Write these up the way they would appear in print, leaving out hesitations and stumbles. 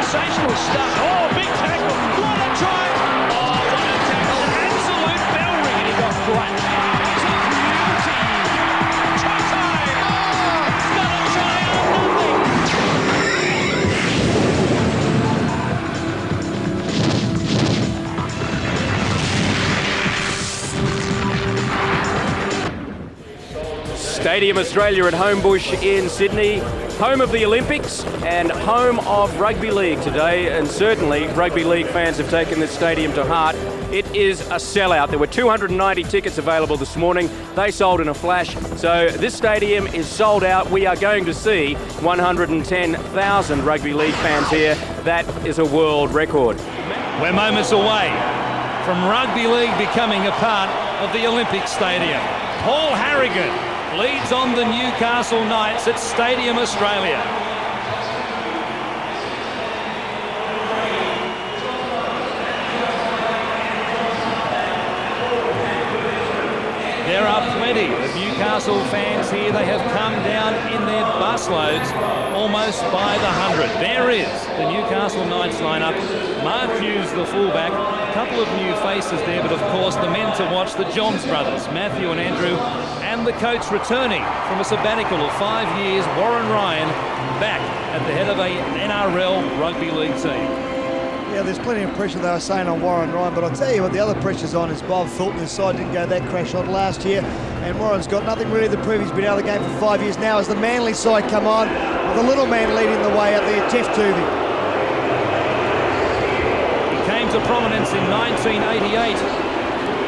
sensational stuff. Oh, big tackle. What a try. Oh, what a tackle. Absolute bell ring, and he got great. It's a beauty. Try. Oh, it's not a try or nothing. Stadium Australia at Homebush in Sydney, home of the Olympics and home of rugby league today, and certainly rugby league fans have taken this stadium to heart. It is a sellout. There were 290 tickets available this morning. They sold in a flash, so this stadium is sold out. We are going to see 110,000 rugby league fans here. That is a world record. We're moments away from rugby league becoming a part of the Olympic Stadium. Paul Harrigan leads on the Newcastle Knights at Stadium Australia. There are plenty of Newcastle fans here. They have come down in their busloads, almost by the 100. There is the Newcastle Knights lineup. Mark Hughes, the fullback. A couple of new faces there, but of course the men to watch, the Johns brothers, Matthew and Andrew, and the coach returning from a sabbatical of 5 years, Warren Ryan, back at the head of a NRL rugby league team. Yeah, there's plenty of pressure, they were saying, on Warren Ryan, but I'll tell you what the other pressure's on is Bob Fulton. His side didn't go that crash on last year, and Warren's got nothing really to prove. He's been out of the game for 5 years now as the Manly side come on, with the little man leading the way up there, Jeff Tuvey. He came to prominence in 1988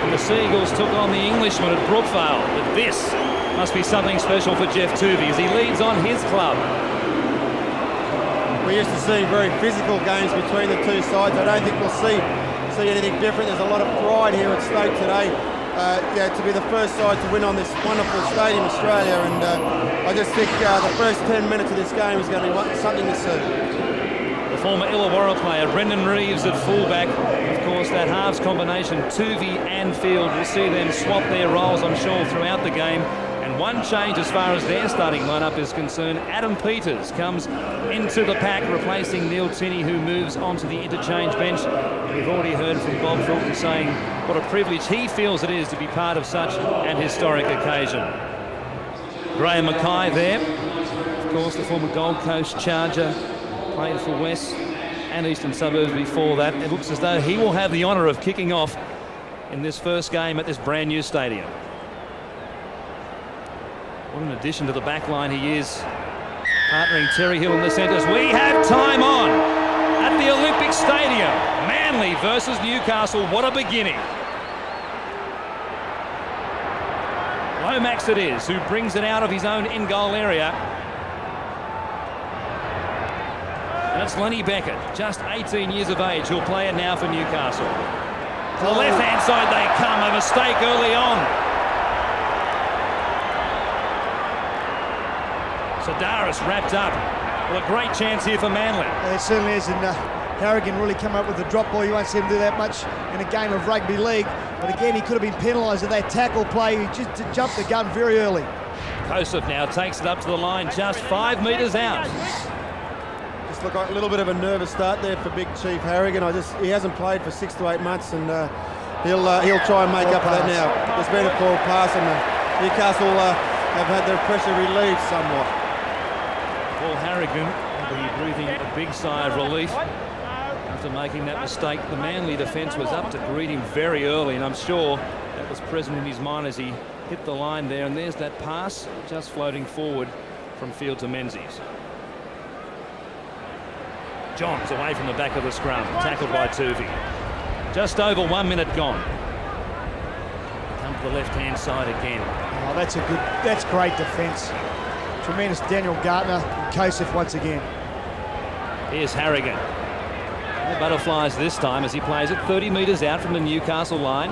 when the Seagulls took on the Englishmen at Brookvale, but this must be something special for Jeff Tuvey as he leads on his club. We're used to seeing very physical games between the two sides. I don't think we'll see anything different. There's a lot of pride here at stake today. To be the first side to win on this wonderful Stadium Australia, and I just think the first 10 minutes of this game is going to be something to see. The former Illawarra player, Brendan Reeves at fullback. Of course, that halves combination, Tuvey and Field, will see them swap their roles, I'm sure, throughout the game. And one change as far as their starting lineup is concerned. Adam Peters comes into the pack, replacing Neil Tinney, who moves onto the interchange bench. And we've already heard from Bob Fulton saying what a privilege he feels it is to be part of such an historic occasion. Graham Mackay there, of course, the former Gold Coast Charger, played for West and Eastern Suburbs before that. It looks as though he will have the honour of kicking off in this first game at this brand new stadium. What an addition to the back line he is, partnering Terry Hill in the centres. We have time on at the Olympic Stadium. Manly versus Newcastle. What a beginning. Lomax it is, who brings it out of his own in-goal area. And it's Lenny Beckett, just 18 years of age, who'll play it now for Newcastle. To the left-hand side they come, a mistake early on. Sadaris wrapped up. Well, a great chance here for Manly. It certainly is, and Harrigan really come up with the drop ball. You won't see him do that much in a game of rugby league. But again, he could have been penalised at that tackle play. He just jumped the gun very early. Kosef now takes it up to the line, just 5 metres out. Just looked like a little bit of a nervous start there for Big Chief Harrigan. He hasn't played for 6 to 8 months, and he'll try and make up for that now. There's been a forward pass, and Newcastle have had their pressure relieved somewhat. Paul Harrigan will be breathing a big sigh of relief after making that mistake. The Manly defence was up to greet him very early, and I'm sure that was present in his mind as he hit the line there. And there's that pass just floating forward from Field to Menzies. Johns away from the back of the scrum, tackled by Tuvey. Just over 1 minute gone. Come to the left-hand side again. Oh, that's great defence. Tremendous Daniel Gartner and Kosef once again. Here's Harrigan. The butterflies this time as he plays it 30 metres out from the Newcastle line.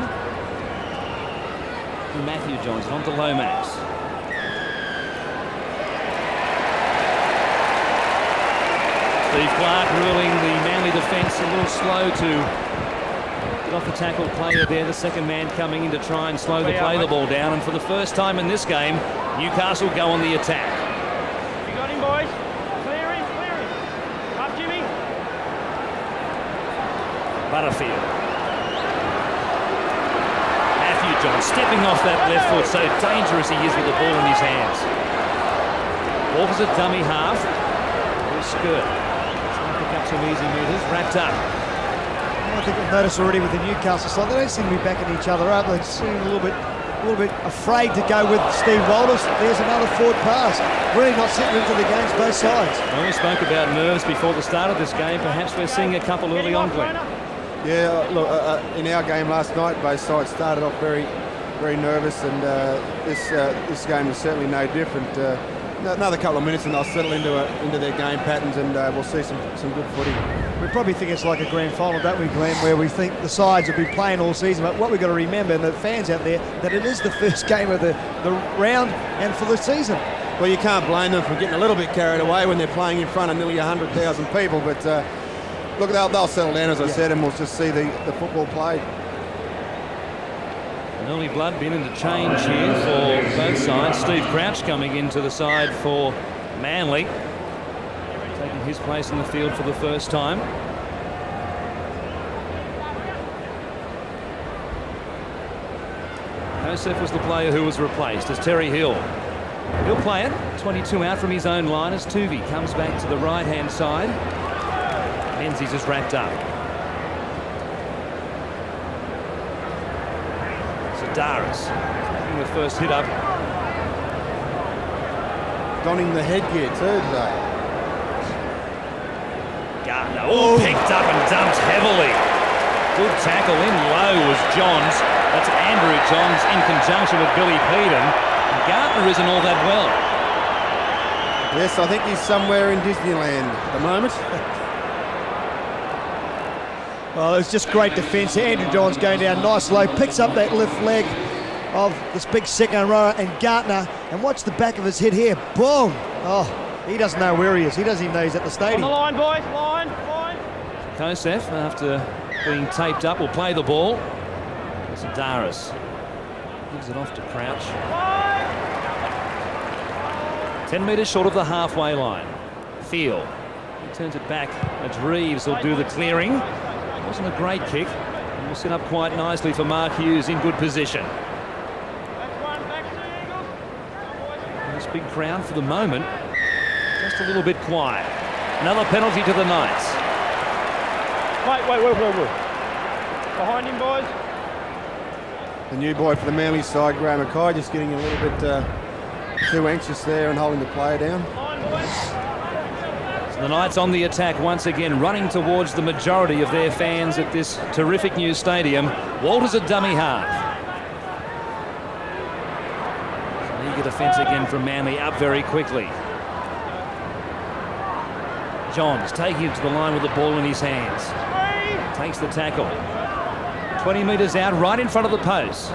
And Matthew Johns on to Lomax. Steve Clark ruling the Manly defence a little slow to get off the tackle player there. The second man coming in to try and slow the ball down. And for the first time in this game, Newcastle go on the attack. You got him, boys. Clear him, clear him. Up, Jimmy. Butterfield. Matthew John stepping off that left foot, so dangerous he is with the ball in his hands. Walters a dummy half. Skirt. Trying to pick up some easy meters. Wrapped up. I think we've noticed already with the Newcastle side, they don't seem to be backing each other up. They seem a little bit afraid to go with Steve Walters. There's another forward pass. Really not sitting into the games, both sides. Well, we spoke about nerves before the start of this game. Perhaps we're seeing a couple early on, Glenn. Yeah, look, in our game last night, both sides started off very, very nervous, and this game is certainly no different. Another couple of minutes and they'll settle into their game patterns, and we'll see some good footy. We probably think it's like a grand final, don't we, Glenn, where we think the sides will be playing all season. But what we've got to remember, and the fans out there, that it is the first game of the round and for the season. Well, you can't blame them for getting a little bit carried away when they're playing in front of nearly 100,000 people. But look, they'll settle down, as I said, and we'll just see the football played. An early blood bin into change here for both sides. Steve Crouch coming into the side for Manly, taking his place in the field for the first time. Joseph was the player who was replaced as Terry Hill. He'll play it, 22 out from his own line as Tuvey comes back to the right-hand side. Menzies is wrapped up. Daris taking the first hit up. Donning the headgear too today. Gardner, picked up and dumped heavily. Good tackle in low was Johns. That's Andrew Johns in conjunction with Billy Peden. And Gardner isn't all that well. Yes, I think he's somewhere in Disneyland at the moment. Well, it's just great defence. Andrew Johns going down nice low, picks up that left leg of this big second rower, and Gartner, and watch the back of his head here. Boom! Oh, he doesn't know where he is. He doesn't even know he's at the stadium. On the line, boys. Line. Kosef, after being taped up, will play the ball. Daris gives it off to Crouch. 10 metres short of the halfway line. Field. He turns it back as Reeves will do the clearing. Wasn't a great kick. And will set up quite nicely for Mark Hughes in good position. This big crowd for the moment, just a little bit quiet. Another penalty to the Knights. Wait. Behind him, boys. The new boy for the Manly side, Graham Mackay, just getting a little bit too anxious there and holding the player down. The Knights on the attack once again, running towards the majority of their fans at this terrific new stadium. Walters a dummy half. An eager defence again from Manly, up very quickly. Johns taking it to the line with the ball in his hands. Takes the tackle. 20 metres out, right in front of the post.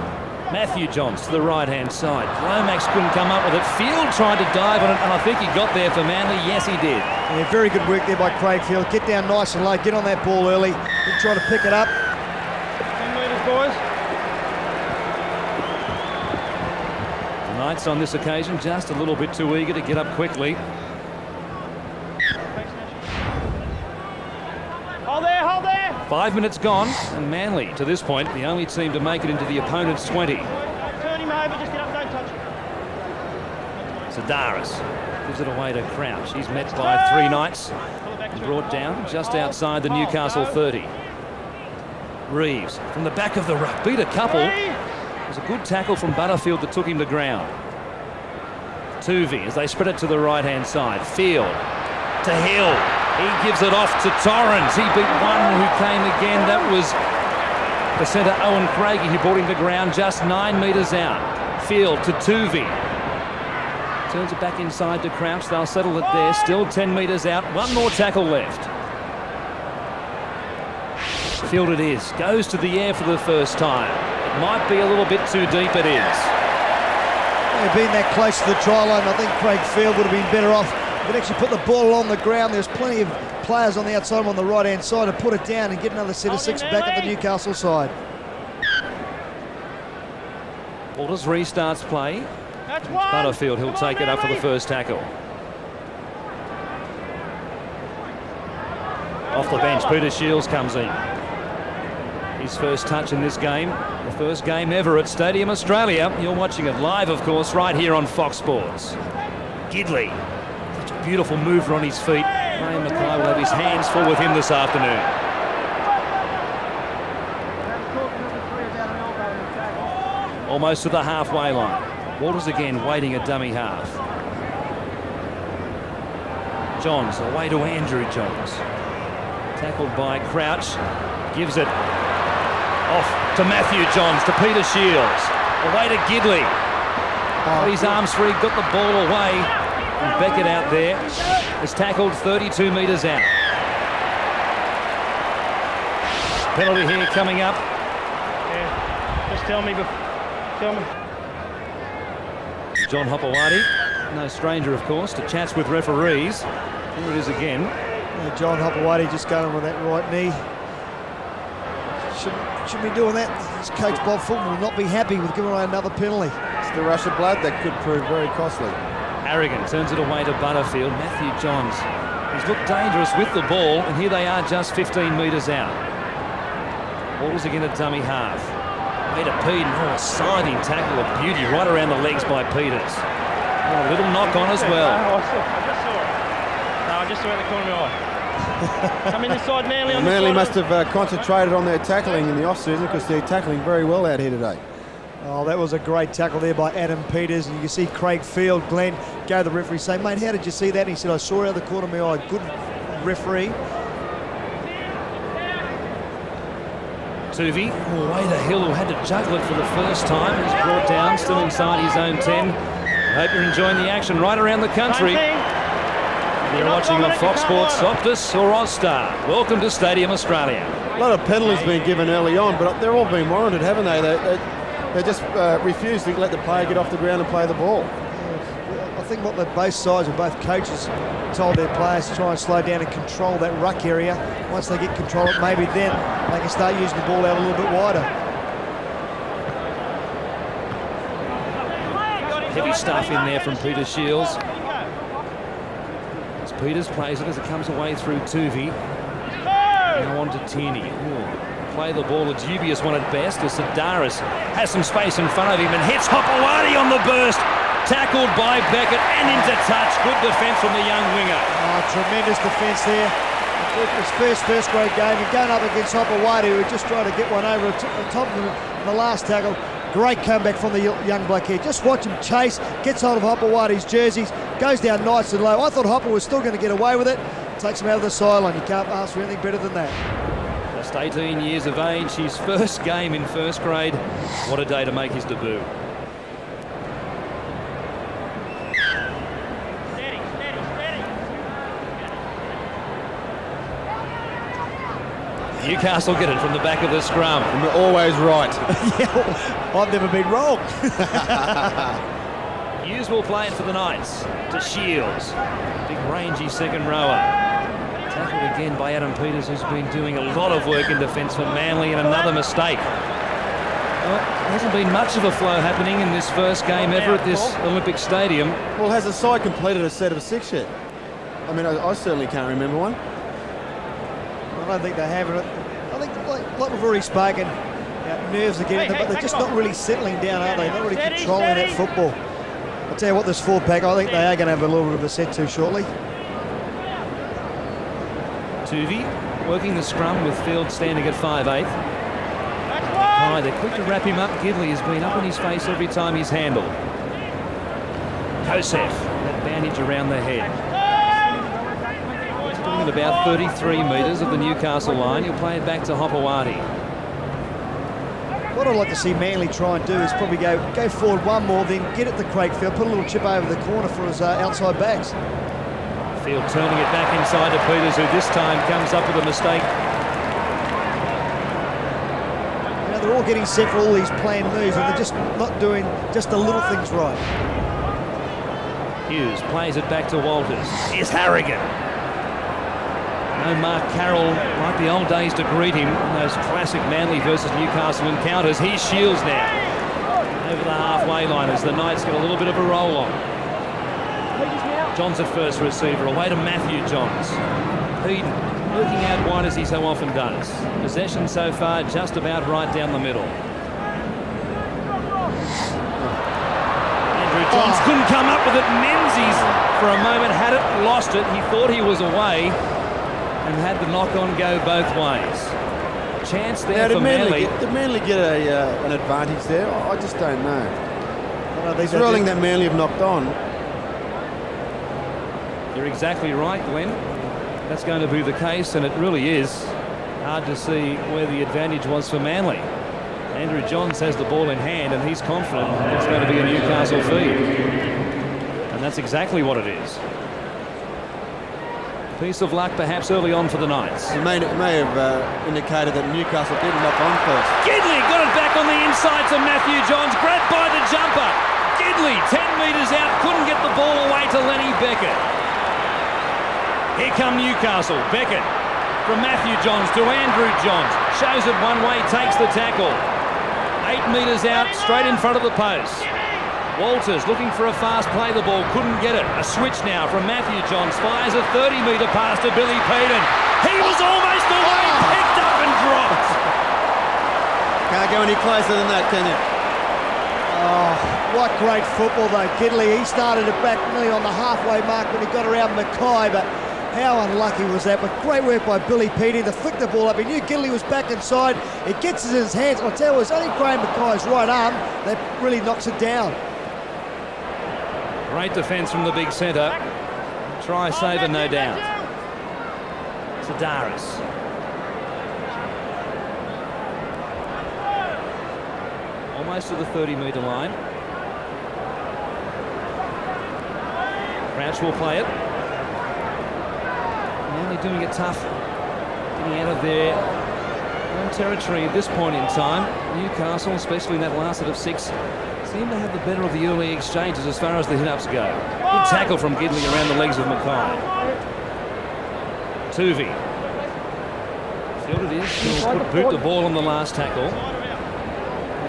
Matthew Johns to the right-hand side. Lomax couldn't come up with it. Field tried to dive on it, and I think he got there for Manly. Yes, he did. Yeah, very good work there by Craig Field. Get down nice and low, get on that ball early, and try to pick it up. 10 metres, boys. The Knights on this occasion just a little bit too eager to get up quickly. Hold there. 5 minutes gone, and Manly, to this point, the only team to make it into the opponent's 20. Turn him over, just get up, don't touch him. Daris gives it away to Crouch. He's met by three Knights and brought down just outside the Newcastle 30. Reeves from the back of the ruck, beat a couple. It was a good tackle from Butterfield that took him to ground. Tuvey as they spread it to the right-hand side. Field to Hill. He gives it off to Torrens. He beat one who came again. That was the centre, Owen Craigie, who brought him to ground just 9 metres out. Field to Tuvey. Turns it back inside to Crouch. They'll settle it there. Still 10 metres out. One more tackle left. Field it is. Goes to the air for the first time. It might be a little bit too deep. It is. Being that close to the try line, I think Craig Field would have been better off. He could actually put the ball on the ground. There's plenty of players on the outside on the right-hand side to put it down and get another set of six back at the Newcastle side. Walters restarts play. That's one. Butterfield, he'll take it up for the first tackle. Off the bench, Peter Shields comes in. His first touch in this game, the first game ever at Stadium Australia. You're watching it live, of course, right here on Fox Sports. Gidley, such a beautiful mover on his feet. Graham Mackay will have his hands full with him this afternoon. Almost to the halfway line. Walters again waiting a dummy half. Johns away to Andrew Johns. Tackled by Crouch. Gives it off to Matthew Johns, to Peter Shields. Away to Gidley. Got his arms free, got the ball away. And Beckett out there is tackled 32 metres out. Penalty here coming up. Yeah, just tell me. John Hopewadi, no stranger, of course, to chats with referees. Here it is again. Yeah, John Hopewadi just going with that right knee. Shouldn't be doing that. His coach Bob Fulton will not be happy with giving away another penalty. It's the rush of blood that could prove very costly. Harrigan turns it away to Butterfield. Matthew Johns, he's looked dangerous with the ball, and here they are just 15 metres out. Ball's again a dummy half. Way to Peden. Oh, a scything tackle of beauty right around the legs by Peters. Oh, a little knock on as well. I just saw it at the corner of my eye. Come in inside Manly on the Manly side. must have concentrated on their tackling in the off-season, because they're tackling very well out here today. Oh, that was a great tackle there by Adam Peters. And you can see Craig Field, Glenn, go to the referee, say, mate, how did you see that? And he said, I saw it out of the corner of my eye. Good referee. Tuvey, away to Hill, who had to juggle it for the first time. He's brought down, still inside his own 10. I hope you're enjoying the action right around the country. You're watching on Fox Sports, Optus or Ozstar. Welcome to Stadium Australia. A lot of penalties been given early on, but they're all been warranted, haven't they? They just refuse to let the player get off the ground and play the ball. I think what both sides of both coaches told their players to try and slow down and control that ruck area. Once they get control of it, maybe then they can start using the ball out a little bit wider. Heavy stuff in there from Peter Shields. As Peters plays it as it comes away through Tuvey. Now on to Tierney. Play the ball, a dubious one at best, as Sedaris has some space in front of him and hits Hopewadi on the burst. Tackled by Beckett and into touch. Good defence from the young winger. Oh, tremendous defence there. His first grade game, and going up against Hopewadi, who just tried to get one over the top of him in the last tackle. Great comeback from the young bloke here. Just watch him chase, gets hold of Hopewadi's jerseys, goes down nice and low. I thought Hopper was still going to get away with it. Takes him out of the sideline. You can't ask for anything better than that. Just 18 years of age, his first game in first grade. What a day to make his debut. Newcastle get it from the back of the scrum. And we're always right. Yeah, I've never been wrong. Hughes will play it for the Knights to Shields. Big rangy second rower. Tackled again by Adam Peters, who's been doing a lot of work in defence for Manly, and another mistake. Well, there hasn't been much of a flow happening in this first game ever at this Olympic Stadium. Well, has the side completed a set of 6 yet? I mean, I certainly can't remember one. I don't think they have it. I think, like we've already spoken, nerves are getting them, but they're just not really settling down, are they? Not really controlling that football. I'll tell you what, this 4-pack, I think they are going to have a little bit of a set to shortly. Tuvey working the scrum with Field standing at 5'8". They're quick to wrap him up. Gidley has been up in his face every time he's handled. Kosef, that bandage around the head. At about 33 metres of the Newcastle line. He'll play it back to Hopewadi. What I'd like to see Manly try and do is probably go forward one more, then get it to Craigfield, put a little chip over the corner for his outside backs. Field turning it back inside to Peters, who this time comes up with a mistake. You know, they're all getting set for all these planned moves, and they're just not doing just the little things right. Hughes plays it back to Walters. Here's Harrigan. No Mark Carroll like the old days to greet him in those classic Manly versus Newcastle encounters. Here's Shields now over the halfway line as the Knights get a little bit of a roll on. Johns at first receiver, away to Matthew Johns. Peden working out wide as he so often does. Possession so far just about right down the middle. Andrew Johns couldn't come up with it. Menzies for a moment had it, lost it. He thought he was away and had the knock-on go both ways. Chance there for Manly. Did Manly get an advantage there? I just don't know. It's thrilling that Manly have knocked on. You're exactly right, Glenn. That's going to be the case, and it really is hard to see where the advantage was for Manly. Andrew Johns has the ball in hand, and he's confident it's going to be a Newcastle feed. And that's exactly what it is. Piece of luck perhaps early on for the Knights. It may have indicated that Newcastle did knock on first. Gidley got it back on the inside to Matthew Johns, grabbed by the jumper. Gidley 10 metres out, couldn't get the ball away to Lenny Beckett. Here come Newcastle. Beckett from Matthew Johns to Andrew Johns. Shows it one way, takes the tackle. 8 metres out, straight in front of the post. Walters looking for a fast play, the ball couldn't get it. A switch now from Matthew Johns, fires a 30-metre pass to Billy Peden. He was almost away, picked up and dropped. Can't go any closer than that, can you? Oh, what great football though, Gidley. He started it back nearly on the halfway mark when he got around Mackay, but how unlucky was that? But great work by Billy Peden to flick the ball up. He knew Gidley was back inside. It gets it in his hands. I'll tell you, it's only Graham Mackay's right arm that really knocks it down. Great defence from the big centre. Try saver, no doubt. Sedaris. Almost to the 30-metre line. Crouch will play it. Manly doing it tough. Getting out of their own territory at this point in time. Newcastle, especially in that last set of 6, seem to have the better of the early exchanges as far as the hit-ups go. Good tackle from Gidley around the legs of Mackay. Tuvey. Fielded is. He'll boot the ball on the last tackle.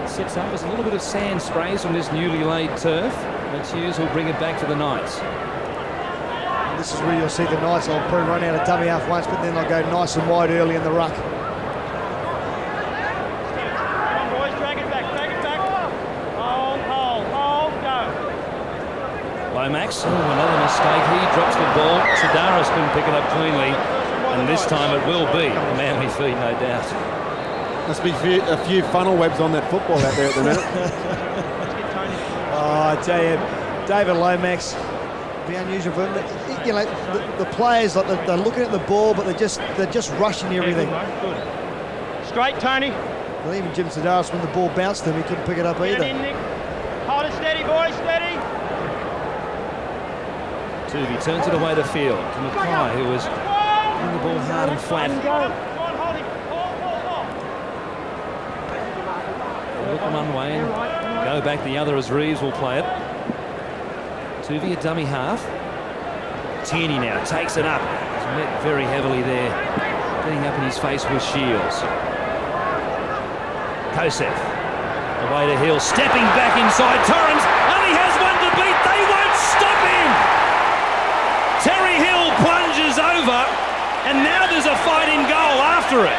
It sets up as a little bit of sand sprays from this newly laid turf. But Hughes will bring it back for the Knights. This is where you'll see the Knights. I'll probably run out of dummy half once, but then they'll go nice and wide early in the ruck. Lomax, another mistake. He drops the ball. Sedaris couldn't pick it up cleanly. And this time it will be a Manly feed, no doubt. Must be a few funnel webs on that football out there at the minute. Oh, I tell you, David Lomax, be unusual for him. You know, the players, like they're looking at the ball, but they're just rushing everything. Good. Straight, Tony. Well, even Jim Sedaris, when the ball bounced him, he couldn't pick it up either. In, Nick. Hold it steady, boys, steady. Tuvey turns it away to field. To Mackay, who was in the ball hard and flat. Look them one way and go back the other as Reeves will play it. Tuvey a dummy half. Tierney now takes it up. He's met very heavily there. Getting up in his face with Shields. Kosef. Away to Hill. Stepping back inside. Torrens only has one to beat. They won't stop him. Terry Hill plunges over, and now there's a fight in goal after it.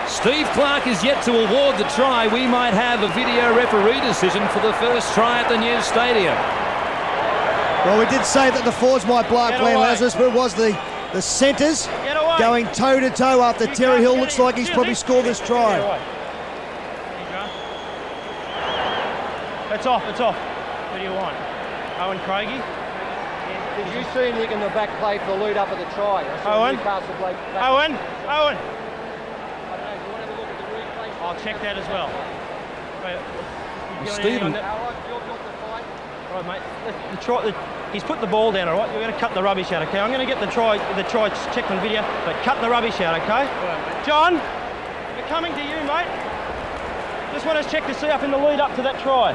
Steve Clark is yet to award the try. We might have a video referee decision for the first try at the new stadium. Well, we did say that the forwards might blow up Glenn Lazarus, but it was the centres going toe-to-toe after Terry Hill. Looks like he's probably scored this try. It's off, it's off. What do you want? Owen Craigie? Did you see anything in the back play for the lead up of the try? Owen? Owen? Owen? I don't know, do you want to have a look at the replay? I'll check that as well. Stephen. All right, mate. He's put the ball down, all right? We're going to cut the rubbish out, okay? I'm going to get the try checked on video, but cut the rubbish out, okay? John, we're coming to you, mate. Just want to check to see up in the lead up to that try.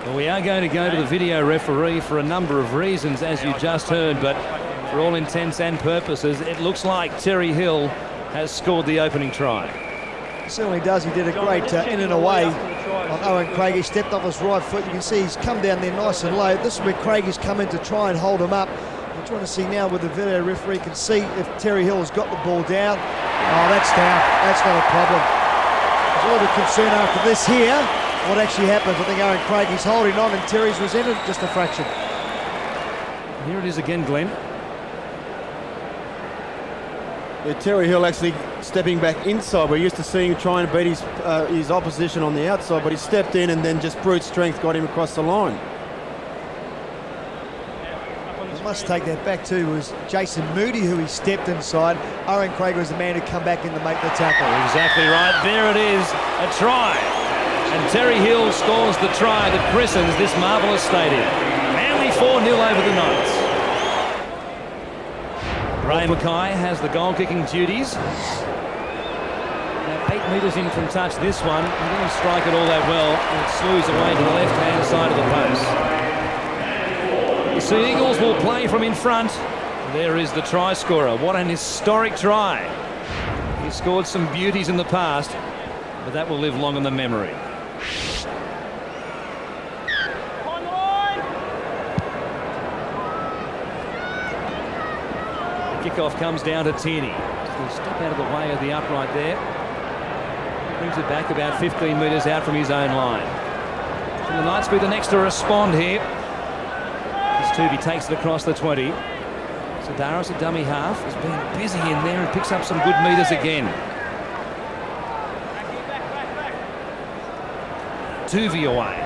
Well, we are going to go to the video referee for a number of reasons, as you just heard, but for all intents and purposes, it looks like Terry Hill has scored the opening try. He certainly does. He did a great in and away on Owen Craig. He stepped off his right foot. You can see he's come down there nice and low. This is where Craig has come in to try and hold him up. He want to see now with the video referee can see if Terry Hill has got the ball down. Oh, that's down. That's not a problem. There's a little bit of concern after this here. What actually happens? I think Aaron Craig is holding on and Terry's resented just a fraction. Here it is again, Glenn. Yeah, Terry Hill actually stepping back inside. We're used to seeing him trying to beat his opposition on the outside, but he stepped in and then just brute strength got him across the line. I must take that back too. It was Jason Moody who he stepped inside. Aaron Craig was the man who come back in to make the tackle. Exactly right. There it is, a try. And Terry Hill scores the try that christens this marvellous stadium. Manly 4-0 over the Knights. Ray Mackay has the goal-kicking duties. Now 8 metres in from touch, this one. He didn't strike it all that well. It slews away to the left-hand side of the post. The Sea Eagles will play from in front. There is the try scorer. What an historic try. He scored some beauties in the past, but that will live long in the memory. Kickoff comes down to Tierney. He'll step out of the way of the upright there. Brings it back about 15 metres out from his own line. Can the Knights be the next to respond here? As Tuvey takes it across the 20. Sadaris, a dummy half, has been busy in there and picks up some good metres again. Tuvey away.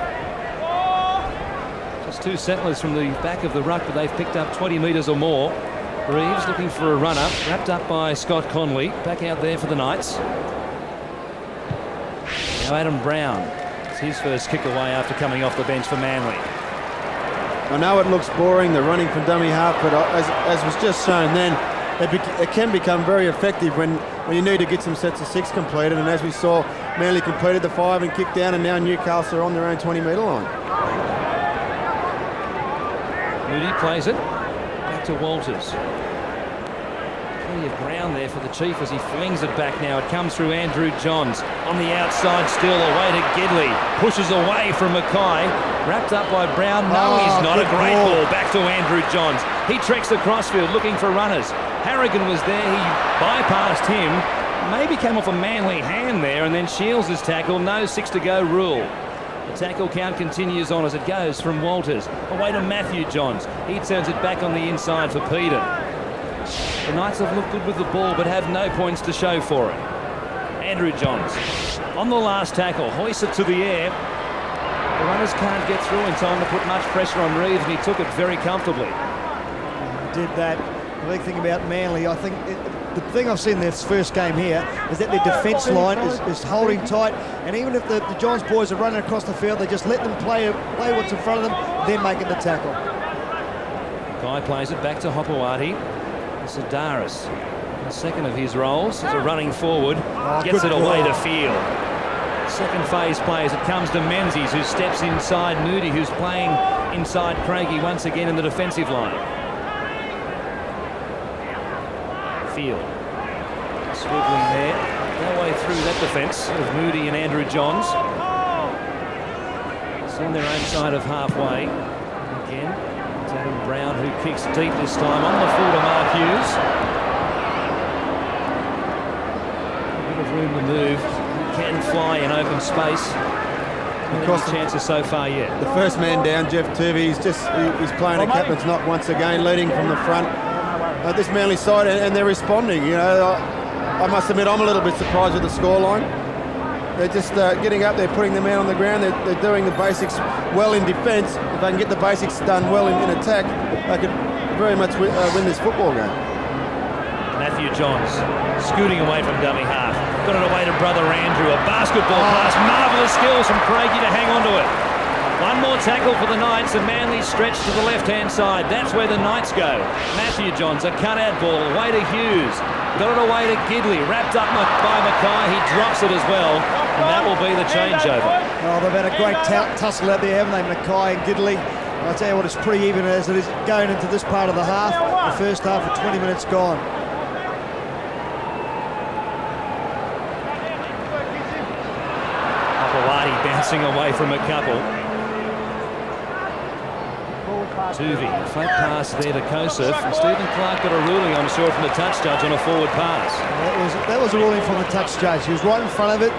Just 2 settlers from the back of the ruck, but they've picked up 20 metres or more. Reeves looking for a run-up, wrapped up by Scott Conley. Back out there for the Knights. Now Adam Brown. It's his first kick away after coming off the bench for Manly. I know it looks boring, the running from dummy half, but as was just shown then, it can become very effective when you need to get some sets of 6 completed. And as we saw, Manly completed the 5 and kicked down, and now Newcastle are on their own 20-metre line. Moody plays it. To Walters. Plenty of ground there for the Chief as he flings it back now. It comes through Andrew Johns. On the outside still, away to Gidley. Pushes away from Mackay. Wrapped up by Brown. No, he's not. A great ball. Back to Andrew Johns. He treks the crossfield looking for runners. Harrigan was there. He bypassed him. Maybe came off a Manly hand there, and then Shields' tackle. No 6 to go rule. The tackle count continues on as it goes from Walters. Away to Matthew Johns. He turns it back on the inside for Peden. The Knights have looked good with the ball but have no points to show for it. Andrew Johns on the last tackle. Hoists it to the air. The runners can't get through in time to put much pressure on Reeves, and he took it very comfortably. He did that. The big thing about Manly, I think, the thing I've seen in this first game here is that their defence line is holding tight, and even if the Johns boys are running across the field, they just let them play what's in front of them, then making the tackle. Guy plays it back to Hopewadi. Sadaris, the second of his roles, is a running forward, gets it away to field. Second phase plays, it comes to Menzies, who steps inside Moody, who's playing inside Craigie once again in the defensive line. Field swiveling there, no way through that defence of Moody and Andrew Johns. It's on their own side of halfway. Again, it's Adam Brown who kicks deep this time on the full to Mark Hughes. A bit of room to move. He can fly in open space. Not any chances so far yet. The first man down, Jeff Tuvey, he's playing a captain's knock once again, leading from the front. This Manly side, and they're responding. You know, I must admit I'm a little bit surprised with the scoreline. They're just getting up there, putting the man on the ground. They're doing the basics well in defence. If they can get the basics done well in attack, they could very much win this football game. Matthew Johns scooting away from dummy half. Got it away to brother Andrew. A basketball pass. Marvellous skills from Craigie to hang on to it. One more tackle for the Knights, and Manly stretched to the left-hand side. That's where the Knights go. Matthew Johns, a cut-out ball, away to Hughes. Got it away to Gidley, wrapped up by Mackay. He drops it as well, and that will be the changeover. Oh, they've had a great tussle out there, haven't they, Mackay and Gidley? I'll tell you what, it's pretty even as it is going into this part of the half. The first half of 20 minutes gone. Apawati bouncing away from a couple. Tuvey, flat pass there to Kosef, and Stephen Clark got a ruling, I'm sure, from the touch judge on a forward pass. That was a ruling from the touch judge. He was right in front of it.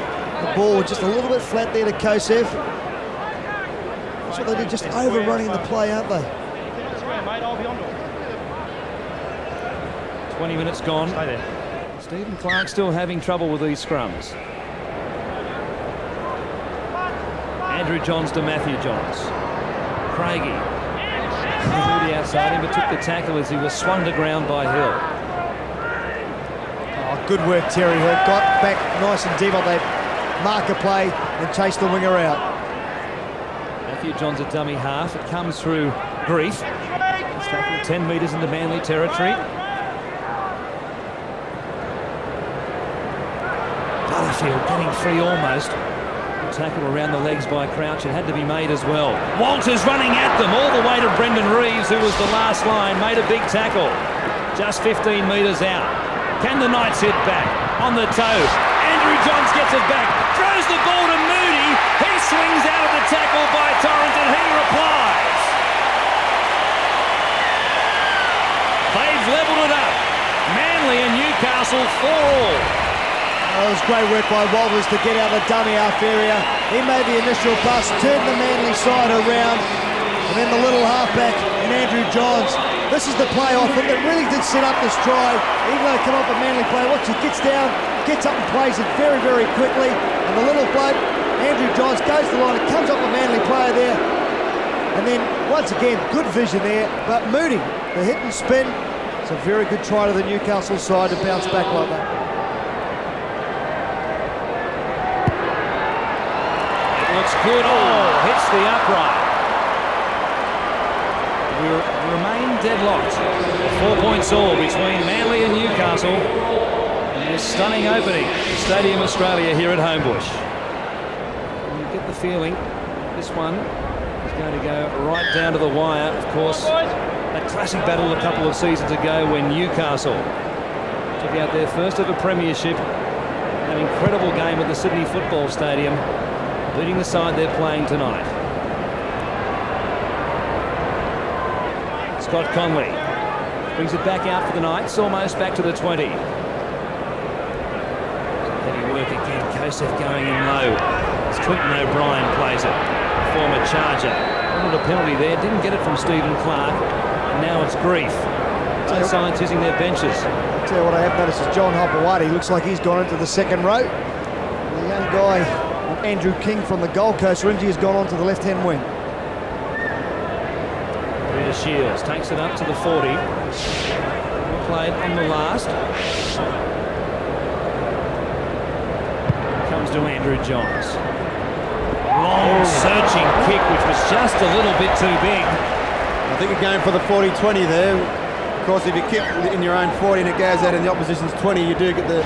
The ball was just a little bit flat there to Kosef. That's what they did, just overrunning the play, aren't they? 20 minutes gone. Stephen Clark still having trouble with these scrums. Andrew Johns to Matthew Johns. Craigie. Moved outside him, but took the tackle as he was swung to ground by Hill. Oh, good work, Terry Hill. Got back nice and deep on that marker play and chased the winger out. Matthew Johns a dummy half. It comes through Grief. It's taken 10 metres into Manly territory. Butterfield getting free almost. Tackle around the legs by Crouch. It had to be made as well. Walters running at them all the way to Brendan Reeves, who was the last line, made a big tackle. Just 15 metres out. Can the Knights hit back? On the toes. Andrew Johns gets it back. Throws the ball to Moody. He swings out of the tackle by Torrens and he replies. They've levelled it up. Manly and Newcastle 4-all. That was great work by Walters to get out of the dummy half area. He made the initial bust, turned the Manly side around, and then the little halfback and Andrew Johns. This is the play off him that really did set up this try. Even though it came up a Manly player, watch, he gets down, gets up and plays it very, very quickly. And the little bloke, Andrew Johns, goes to the line, it comes up a Manly player there. And then, once again, good vision there. But Moody, the hit and spin, it's a very good try to the Newcastle side to bounce back like that. Looks good. Oh, hits the upright. We remain deadlocked. 4 points all between Manly and Newcastle. And this stunning opening at Stadium Australia here at Homebush. And you get the feeling this one is going to go right down to the wire. Of course, that classic battle a couple of seasons ago when Newcastle took out their first ever premiership. An incredible game at the Sydney Football Stadium, leading the side they're playing tonight. Scott Conley brings it back out for the Knights, almost back to the 20. Heavy work again, Kosef going in low. As Clinton O'Brien plays it, former Charger. Wanted a penalty there, didn't get it from Stephen Clark, and now it's Grief. Both sides using their benches. I'll tell you what I have noticed is John Hopewadi looks like he's gone into the second row. The young guy, Andrew King from the Gold Coast Rangers, has gone on to the left-hand wing. Peter Shields takes it up to the 40. Played on the last. Comes to Andrew Johns. Long searching kick, which was just a little bit too big. I think you're going for the 40-20 there. Of course, if you kick in your own 40 and it goes out in the opposition's 20, you do get the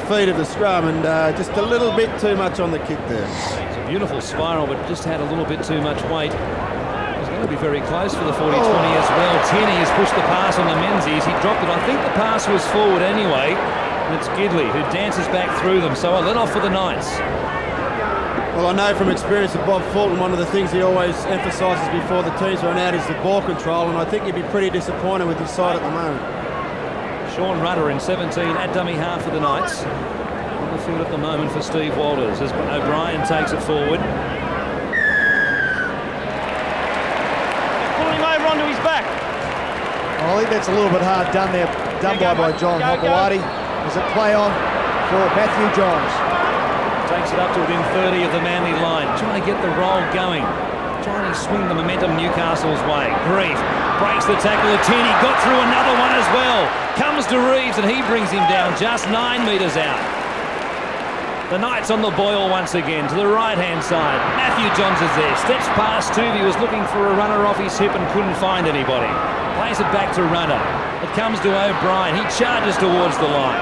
feed of the scrum, and just a little bit too much on the kick there. It's a beautiful spiral, but just had a little bit too much weight. He's going to be very close for the 40-20 as well. Tierney has pushed the pass on the Menzies. He dropped it. I think the pass was forward anyway, and it's Gidley who dances back through them. So a let off for the Knights. Well, I know from experience with Bob Fulton, one of the things he always emphasises before the teams run out is the ball control, and I think he'd be pretty disappointed with his side at the moment. Sean Rudder in 17 at dummy half for the Knights. On the field at the moment for Steve Walters as O'Brien takes it forward. Pulling over onto his back. I think that's a little bit hard done there, by John Hopewadi. There's a play on for Matthew Johns. Takes it up to within 30 of the Manly line, trying to get the roll going, trying to swing the momentum Newcastle's way. Grief breaks the tackle of Tierney, got through another one as well. Comes to Reeves and he brings him down just 9 metres out. The Knights on the boil once again to the right-hand side. Matthew Johns is there, steps past Tuvey, was looking for a runner off his hip and couldn't find anybody. Plays it back to Runner. It comes to O'Brien, he charges towards the line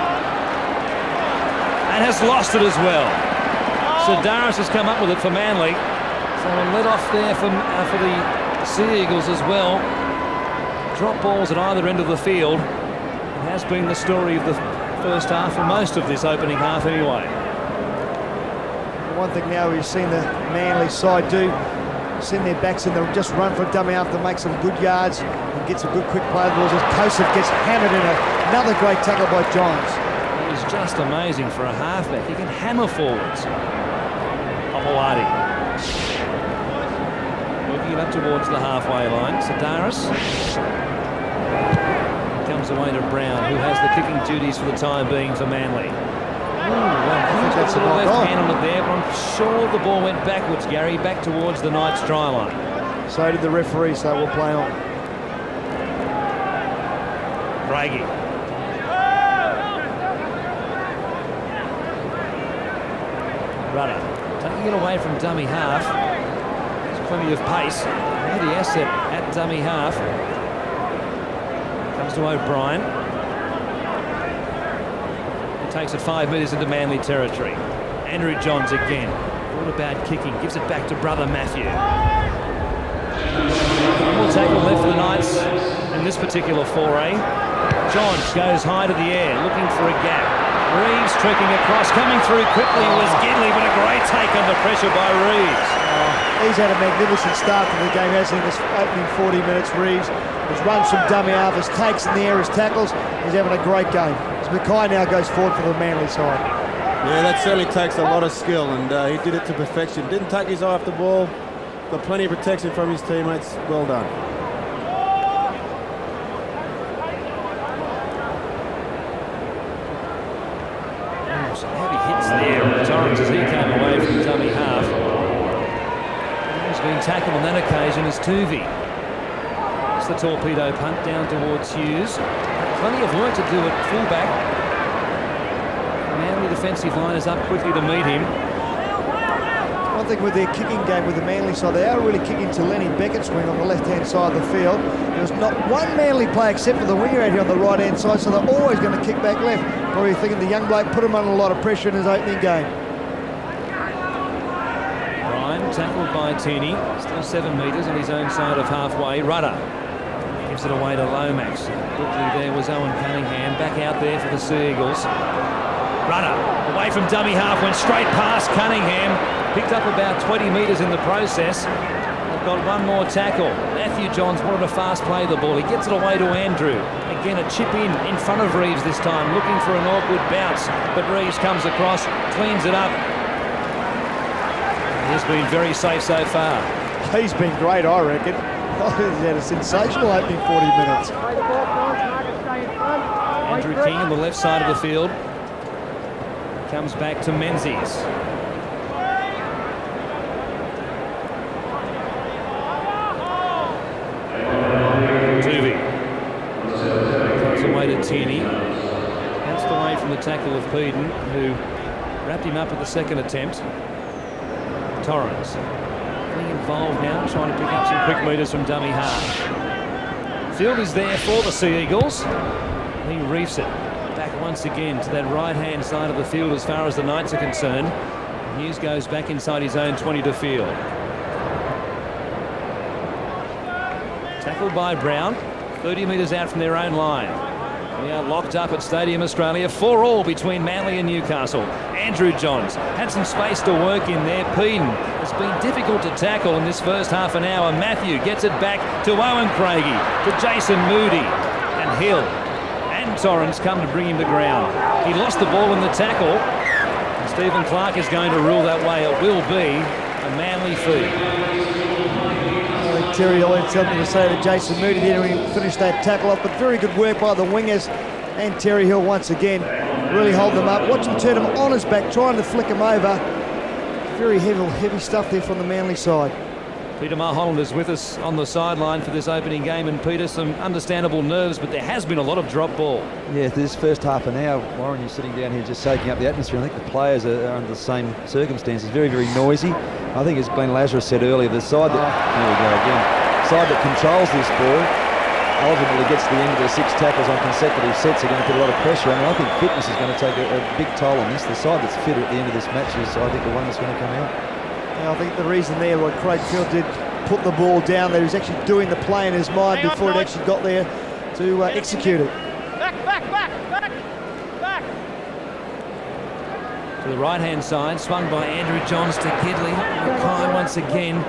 and has lost it as well. Sedaris has come up with it for Manly. So a let off there for the Sea Eagles as well. Drop balls at either end of the field. It has been the story of the first half for most of this opening half anyway. One thing now we've seen the Manly side do send their backs in, they'll just run for a dummy half to make some good yards and get some good quick play balls as Kosef gets hammered in another great tackle by Johns. It was just amazing for a halfback. He can hammer forwards. Popolati. Moving it up towards the halfway line. Sedaris comes away to Brown, who has the kicking duties for the time being for Manly. I think that's a left knock hand on it there, but I'm sure the ball went backwards, Gary, back towards the Knights try line. So did the referee, so we'll play on. Craigie. Rudder taking it away from dummy half. There's plenty of pace. Really asset at dummy half. Comes to O'Brien. He takes it 5 metres into Manly territory. Andrew Johns again. All about kicking. Gives it back to brother Matthew. One more tackle left for the Knights in this particular foray. Johns goes high to the air, looking for a gap. Reeves trekking across, coming through quickly was Gidley, but a great take under pressure by Reeves. He's had a magnificent start to the game, hasn't he, this opening 40 minutes. Reeves has runs from dummy half, his takes in the air, his tackles. He's having a great game. As Mackay now goes forward for the Manly side. Yeah, that certainly takes a lot of skill, and he did it to perfection. Didn't take his eye off the ball. Got plenty of protection from his teammates. Well done. Some heavy hits there. Torrance as he came away from the dummy half. He's been tackled on that occasion as Tuvey. It's the torpedo punt down towards Hughes. Plenty of work to do at fullback. The Manly defensive line is up quickly to meet him. One thing with their kicking game with the Manly side, they are really kicking to Lenny Beckett's wing on the left-hand side of the field. There's not one Manly player except for the winger out here on the right-hand side, so they're always going to kick back left. Probably thinking the young bloke put him under a lot of pressure in his opening game. Ryan tackled by Tierney, still 7 metres on his own side of halfway. Rudder gives it away to Lomax. Quickly there was Owen Cunningham, back out there for the Sea Eagles. Rudder away from dummy half, went straight past Cunningham. Picked up about 20 metres in the process. They've got one more tackle. Matthew Johns wanted to fast play the ball. He gets it away to Andrew. Again, a chip in front of Reeves this time, looking for an awkward bounce. But Reeves comes across, cleans it up. He's been very safe so far. He's been great, I reckon. He's had a sensational opening 40 minutes. Andrew King on the left side of the field. Comes back to Menzies. Tierney bounced away from the tackle of Peden, who wrapped him up at the second attempt. Torrens getting involved now, trying to pick up some quick metres from dummy half. Field is there for the Sea Eagles. He reefs it back once again to that right-hand side of the field as far as the Knights are concerned. Hughes goes back inside his own 20 to field. Tackled by Brown, 30 metres out from their own line. We are locked up at Stadium Australia, 4-4 between Manly and Newcastle. Andrew Johns had some space to work in there. Peden has been difficult to tackle in this first half an hour. Matthew gets it back to Owen Craigie, to Jason Moody, and Hill and Torrens come to bring him to ground. He lost the ball in the tackle, and Stephen Clark is going to rule that way. It will be a Manly feed. Terry had something to say to Jason Moody there when he finished that tackle off, but very good work by the wingers and Terry Hill once again. Really hold them up. Watch him turn him on his back, trying to flick him over. Very heavy stuff there from the Manly side. Peter Mulholland is with us on the sideline for this opening game, and Peter, some understandable nerves, but there has been a lot of drop ball. Yeah, this first half an hour, Warren, you're sitting down here just soaking up the atmosphere. I think the players are under the same circumstances. Very, very noisy. I think, as Glenn Lazarus said earlier, the side that there we go again, side that controls this ball ultimately gets to the end of their 6 tackles on consecutive sets are going to put a lot of pressure on. And I think fitness is going to take a big toll on this. The side that's fit at the end of this match is, I think, the one that's going to come out. And I think the reason there why Craig Field did put the ball down there, he was actually doing the play in his mind before it actually got there to execute it. Back. To the right-hand side, swung by Andrew Johns to Gidley. Mackay once again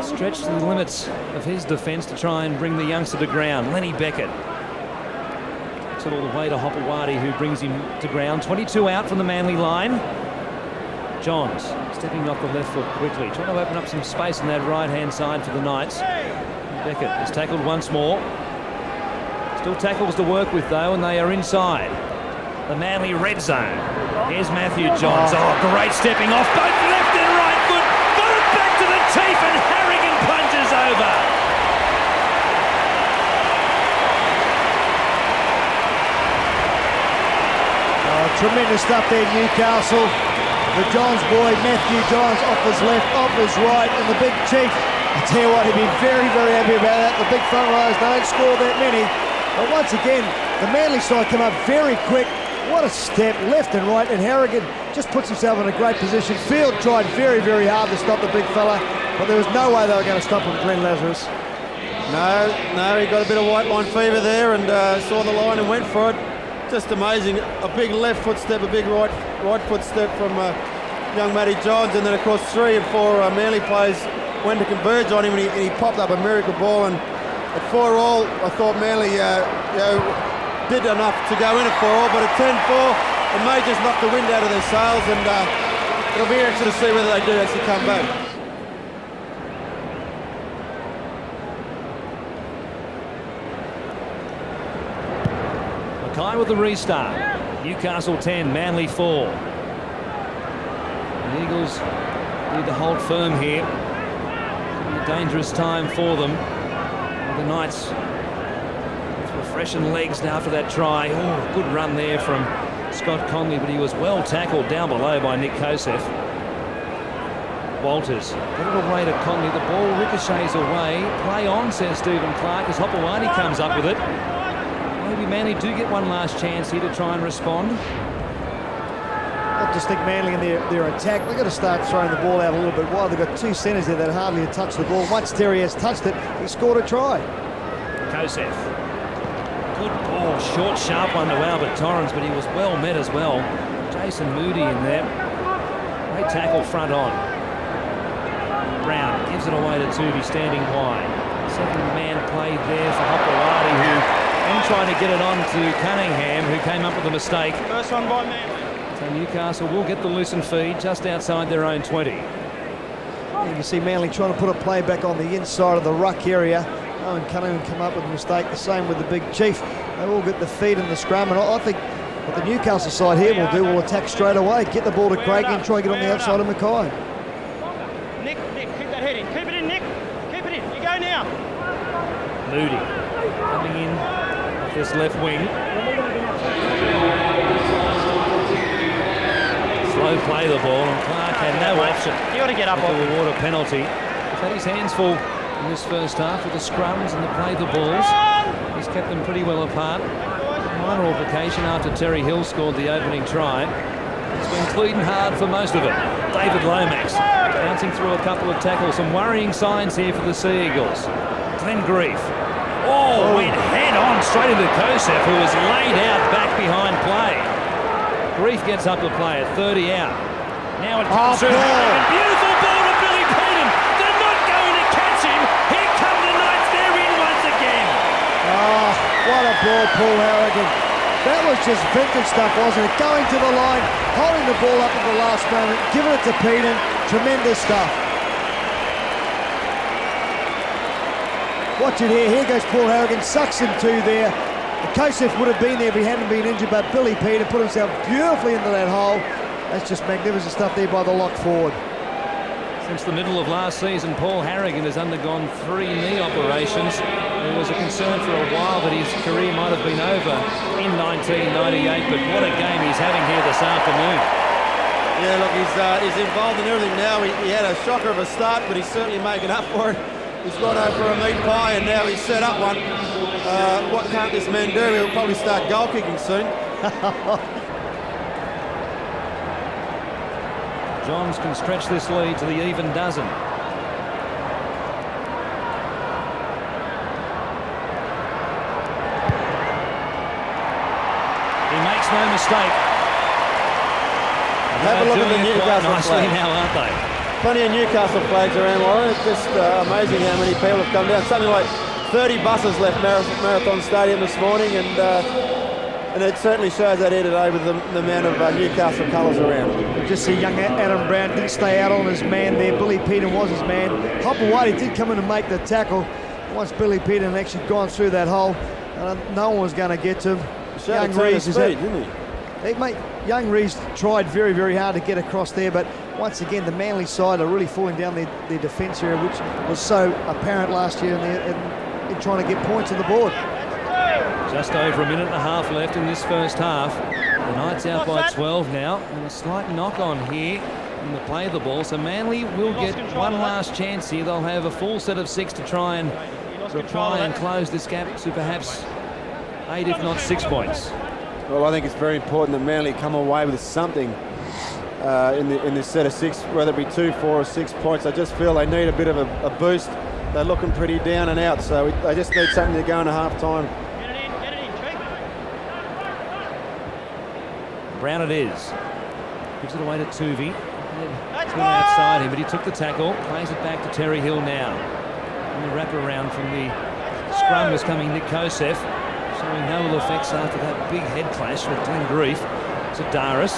stretched to the limits of his defence to try and bring the youngster to ground. Lenny Beckett takes it all the way to Hopewadi, who brings him to ground. 22 out from the Manly line. Johns stepping off the left foot quickly, trying to open up some space on that right-hand side for the Knights. Beckett is tackled once more. Still tackles to work with though, and they are inside the Manly red zone. Here's Matthew Johns. Oh, great stepping off both left and right foot. Got it back to the teeth, and Harrigan punches over. Tremendous stuff there, Newcastle. The Johns boy, Matthew Johns, off his left, off his right, and the big chief. I tell you what, he'd be very, very happy about that. The big front rowers don't score that many. But once again, the Manly side come up very quick. What a step, left and right, and Harrigan just puts himself in a great position. Field tried very, very hard to stop the big fella, but there was no way they were going to stop him, Glenn Lazarus. No, he got a bit of white line fever there and saw the line and went for it. Just amazing. A big left foot step, a big right foot step from young Matty Johns, and then of course 3 and 4 Manly players went to converge on him, and he popped up a miracle ball. And at 4-all, I thought Manly did enough to go in at 4-all, but at 10-4, it may just knock the wind out of their sails, and it'll be interesting to see whether they do actually come back. Mackay with the restart. Newcastle 10, Manly 4. The Eagles need to hold firm here. It'll be a dangerous time for them. The Knights with refreshing legs after that try. Oh, good run there from Scott Conley, but he was well tackled down below by Nick Kosef. Walters, get it away to Conley. The ball ricochets away. Play on, says Stephen Clark, as Hopewadi comes up with it. Maybe Manly do get one last chance here to try and respond. I just think Manly in their attack, they've got to start throwing the ball out a little bit wide. They've got 2 centres there that hardly have touched the ball. Once Terry has touched it, he scored a try. Kosef. Good ball, short, sharp one to Albert Torrens, but he was well met as well. Jason Moody in there. Great tackle front on. Brown gives it away to Tooby, standing wide. Second man play there for Hopewadi, who then tried to get it on to Cunningham, who came up with a mistake. First one by Manly. So Newcastle will get the loosen feed just outside their own 20. You can see Manly trying to put a play back on the inside of the ruck area. Owen Cunningham come up with a mistake. The same with the big chief. They will get the feed in the scrum, and I think what the Newcastle side here will do, will attack straight away, get the ball to Craig and try and get on the outside of Mackay. Nick, keep that head in. Keep it in, Nick. Keep it in. You go now. Moody coming in off this left wing. Slow play the ball, and Clark had no option. You got to get up to on it. award a penalty. He's had his hands full in this first half with the scrums and the play the balls. He's kept them pretty well apart. Minor altercation after Terry Hill scored the opening try. He's been pleading hard for most of it. David Lomax bouncing through a couple of tackles. Some worrying signs here for the Sea Eagles. Glenn Grief. Oh, went head on straight into Kosef, who was laid out back behind play. Grief gets up to play at 30 out. Now it comes through. Beautiful ball to Billy Peden. They're not going to catch him. Here come the Knights. They're in once again. Oh, what a ball, Paul Harrigan. That was just vintage stuff, wasn't it? Going to the line, holding the ball up at the last moment, giving it to Peden. Tremendous stuff. Watch it here. Here goes Paul Harrigan. Sucks him two there. Kosef would have been there if he hadn't been injured, but Billy Peden put himself beautifully into that hole. That's just magnificent stuff there by the lock forward. Since the middle of last season, Paul Harrigan has undergone 3 knee operations. There was a concern for a while that his career might have been over in 1998, but what a game he's having here this afternoon. Yeah, look, he's involved in everything now. He had a shocker of a start, but he's certainly making up for it. He's gone over a meat pie, and now he's set up one. What can't this man do? He'll probably start goal kicking soon. Johns can stretch this lead to the even dozen. He makes no mistake. Have a look at the Doing it quite Newcastle nicely flag. now, aren't they? Plenty of Newcastle flags around, Warren. It's just amazing how many people have come down. Something like 30 buses left Marathon Stadium this morning, and it certainly shows that here today with the amount of Newcastle colours around. Just see young Adam Brown didn't stay out on his man there. Billy Peterson was his man. Hopewadi did come in and make the tackle. Once Billy Peterson actually gone through that hole, no one was going to get to him. Young Reeves didn't he? Young Reeves tried very, very hard to get across there, but once again, the Manly side are really falling down their defence area, which was so apparent last year in trying to get points on the board. Just over a minute and a half left in this first half. The Knights out by 12 now, and a slight knock on here in the play of the ball. So Manly will get one last chance here. They'll have a full set of 6 to try and reply and close this gap to perhaps 8, if not 6 points. Well, I think it's very important that Manly come away with something in this set of 6, whether it be 2, 4 or 6 points. I just feel they need a bit of a boost. They're looking pretty down and out, so they just need something to go into half-time. Brown it is. Gives it away to Tuvey. Outside him, but he took the tackle. Plays it back to Terry Hill now. And the wrap around from the scrum was coming Nick Kosef, showing no ill effects after that big head clash with Glenn Grief. To Daris,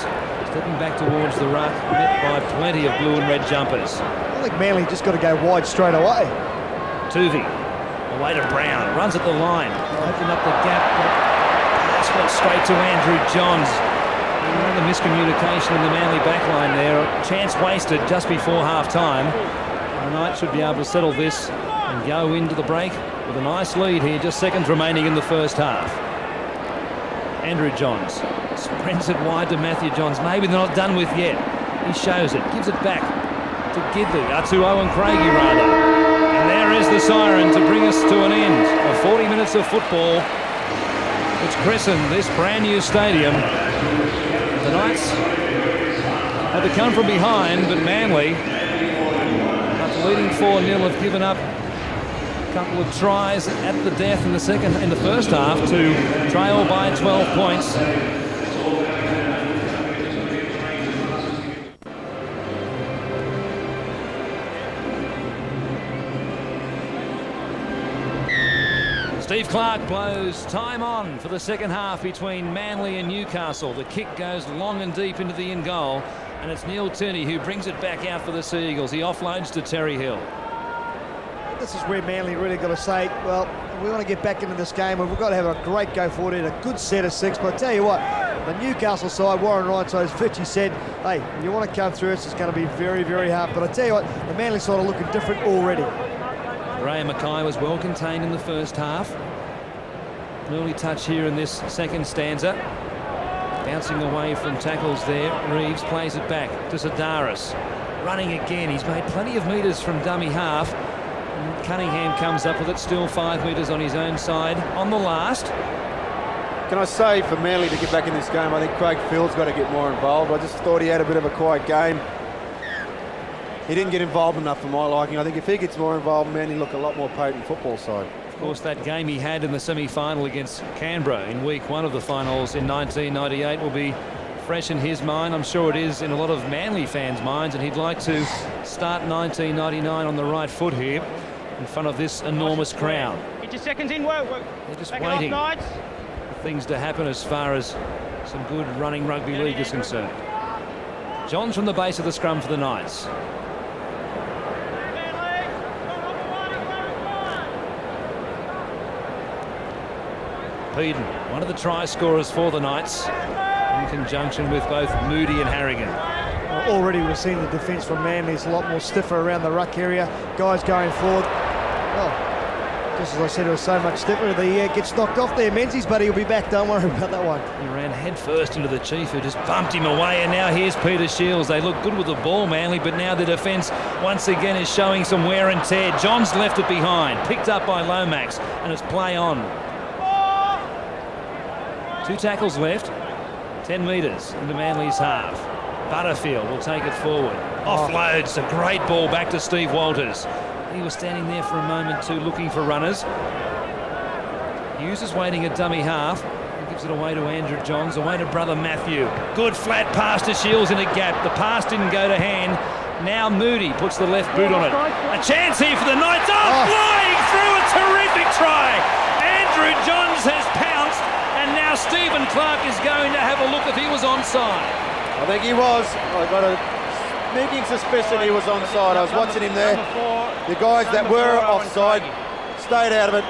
stepping back towards the ruck, met by plenty of blue and red jumpers. I think Manly just got to go wide straight away. Tuvey, away to Brown, runs at the line, open up the gap, but pass went straight to Andrew Johns. Another miscommunication in the Manly backline there. A chance wasted just before half-time. The Knights should be able to settle this and go into the break with a nice lead here, just seconds remaining in the first half. Andrew Johns sprints it wide to Matthew Johns. Maybe they're not done with yet. He shows it, gives it back to Gidley, to Owen Craigie rather. And there is the siren to bring us to an end of 40 minutes of football, which christened this brand new stadium. The Knights had to come from behind, but Manly, after leading 4-0, have given up a couple of tries at the death in the first half to trail by 12 points. Steve Clark blows time on for the second half between Manly and Newcastle. The kick goes long and deep into the in goal, and it's Neil Tierney who brings it back out for the Sea Eagles. He offloads to Terry Hill. This is where Manly really got to say, well, we want to get back into this game and we've got to have a great go forward in a good set of 6. But I tell you what, the Newcastle side, Warren Ryan side, as Fitchy said, hey, you want to come through us, it's going to be very, very hard. But I tell you what, the Manly side are looking different already. Graham Mackay was well contained in the first half. An early touch here in this second stanza. Bouncing away from tackles there. Reeves plays it back to Sidaris. Running again. He's made plenty of metres from dummy half. And Cunningham comes up with it, still 5 metres on his own side on the last. Can I say, for Manly to get back in this game, I think Craig Field's got to get more involved. I just thought he had a bit of a quiet game. He didn't get involved enough for my liking. I think if he gets more involved, Manly look a lot more potent football side. Of course, that game he had in the semi-final against Canberra in week 1 of the finals in 1998 will be fresh in his mind. I'm sure it is in a lot of Manly fans' minds, and he'd like to start 1999 on the right foot here in front of this enormous crowd. Get your seconds in, work. They're just waiting for things to happen as far as some good running rugby league is concerned. Johns from the base of the scrum for the Knights. Peden, one of the try scorers for the Knights, in conjunction with both Moody and Harrigan. Well, already we've seen the defence from Manly is a lot more stiffer around the ruck area. Guys going forward. Well, just as I said, it was so much stiffer. The gets knocked off there, Menzies, but he'll be back. Don't worry about that one. He ran head first into the Chief, who just bumped him away, and now here's Peter Shields. They look good with the ball, Manly, but now the defence once again is showing some wear and tear. Johns left it behind, picked up by Lomax, and it's play on. 2 tackles left, 10 metres into Manly's half. Butterfield will take it forward. Offloads a great ball back to Steve Walters. He was standing there for a moment too, looking for runners. Hughes is waiting at dummy half. Gives it away to Andrew Johns, away to brother Matthew. Good flat pass to Shields in a gap. The pass didn't go to hand. Now Moody puts the left boot on it. A chance here for the Knights. Flying through, a terrific try. Andrew Johns has pounced, and now Stephen Clark is going to have a look if he was onside. I think he was. I got a sneaking suspicion he was onside. I was watching him there. The guys that were offside stayed out of it.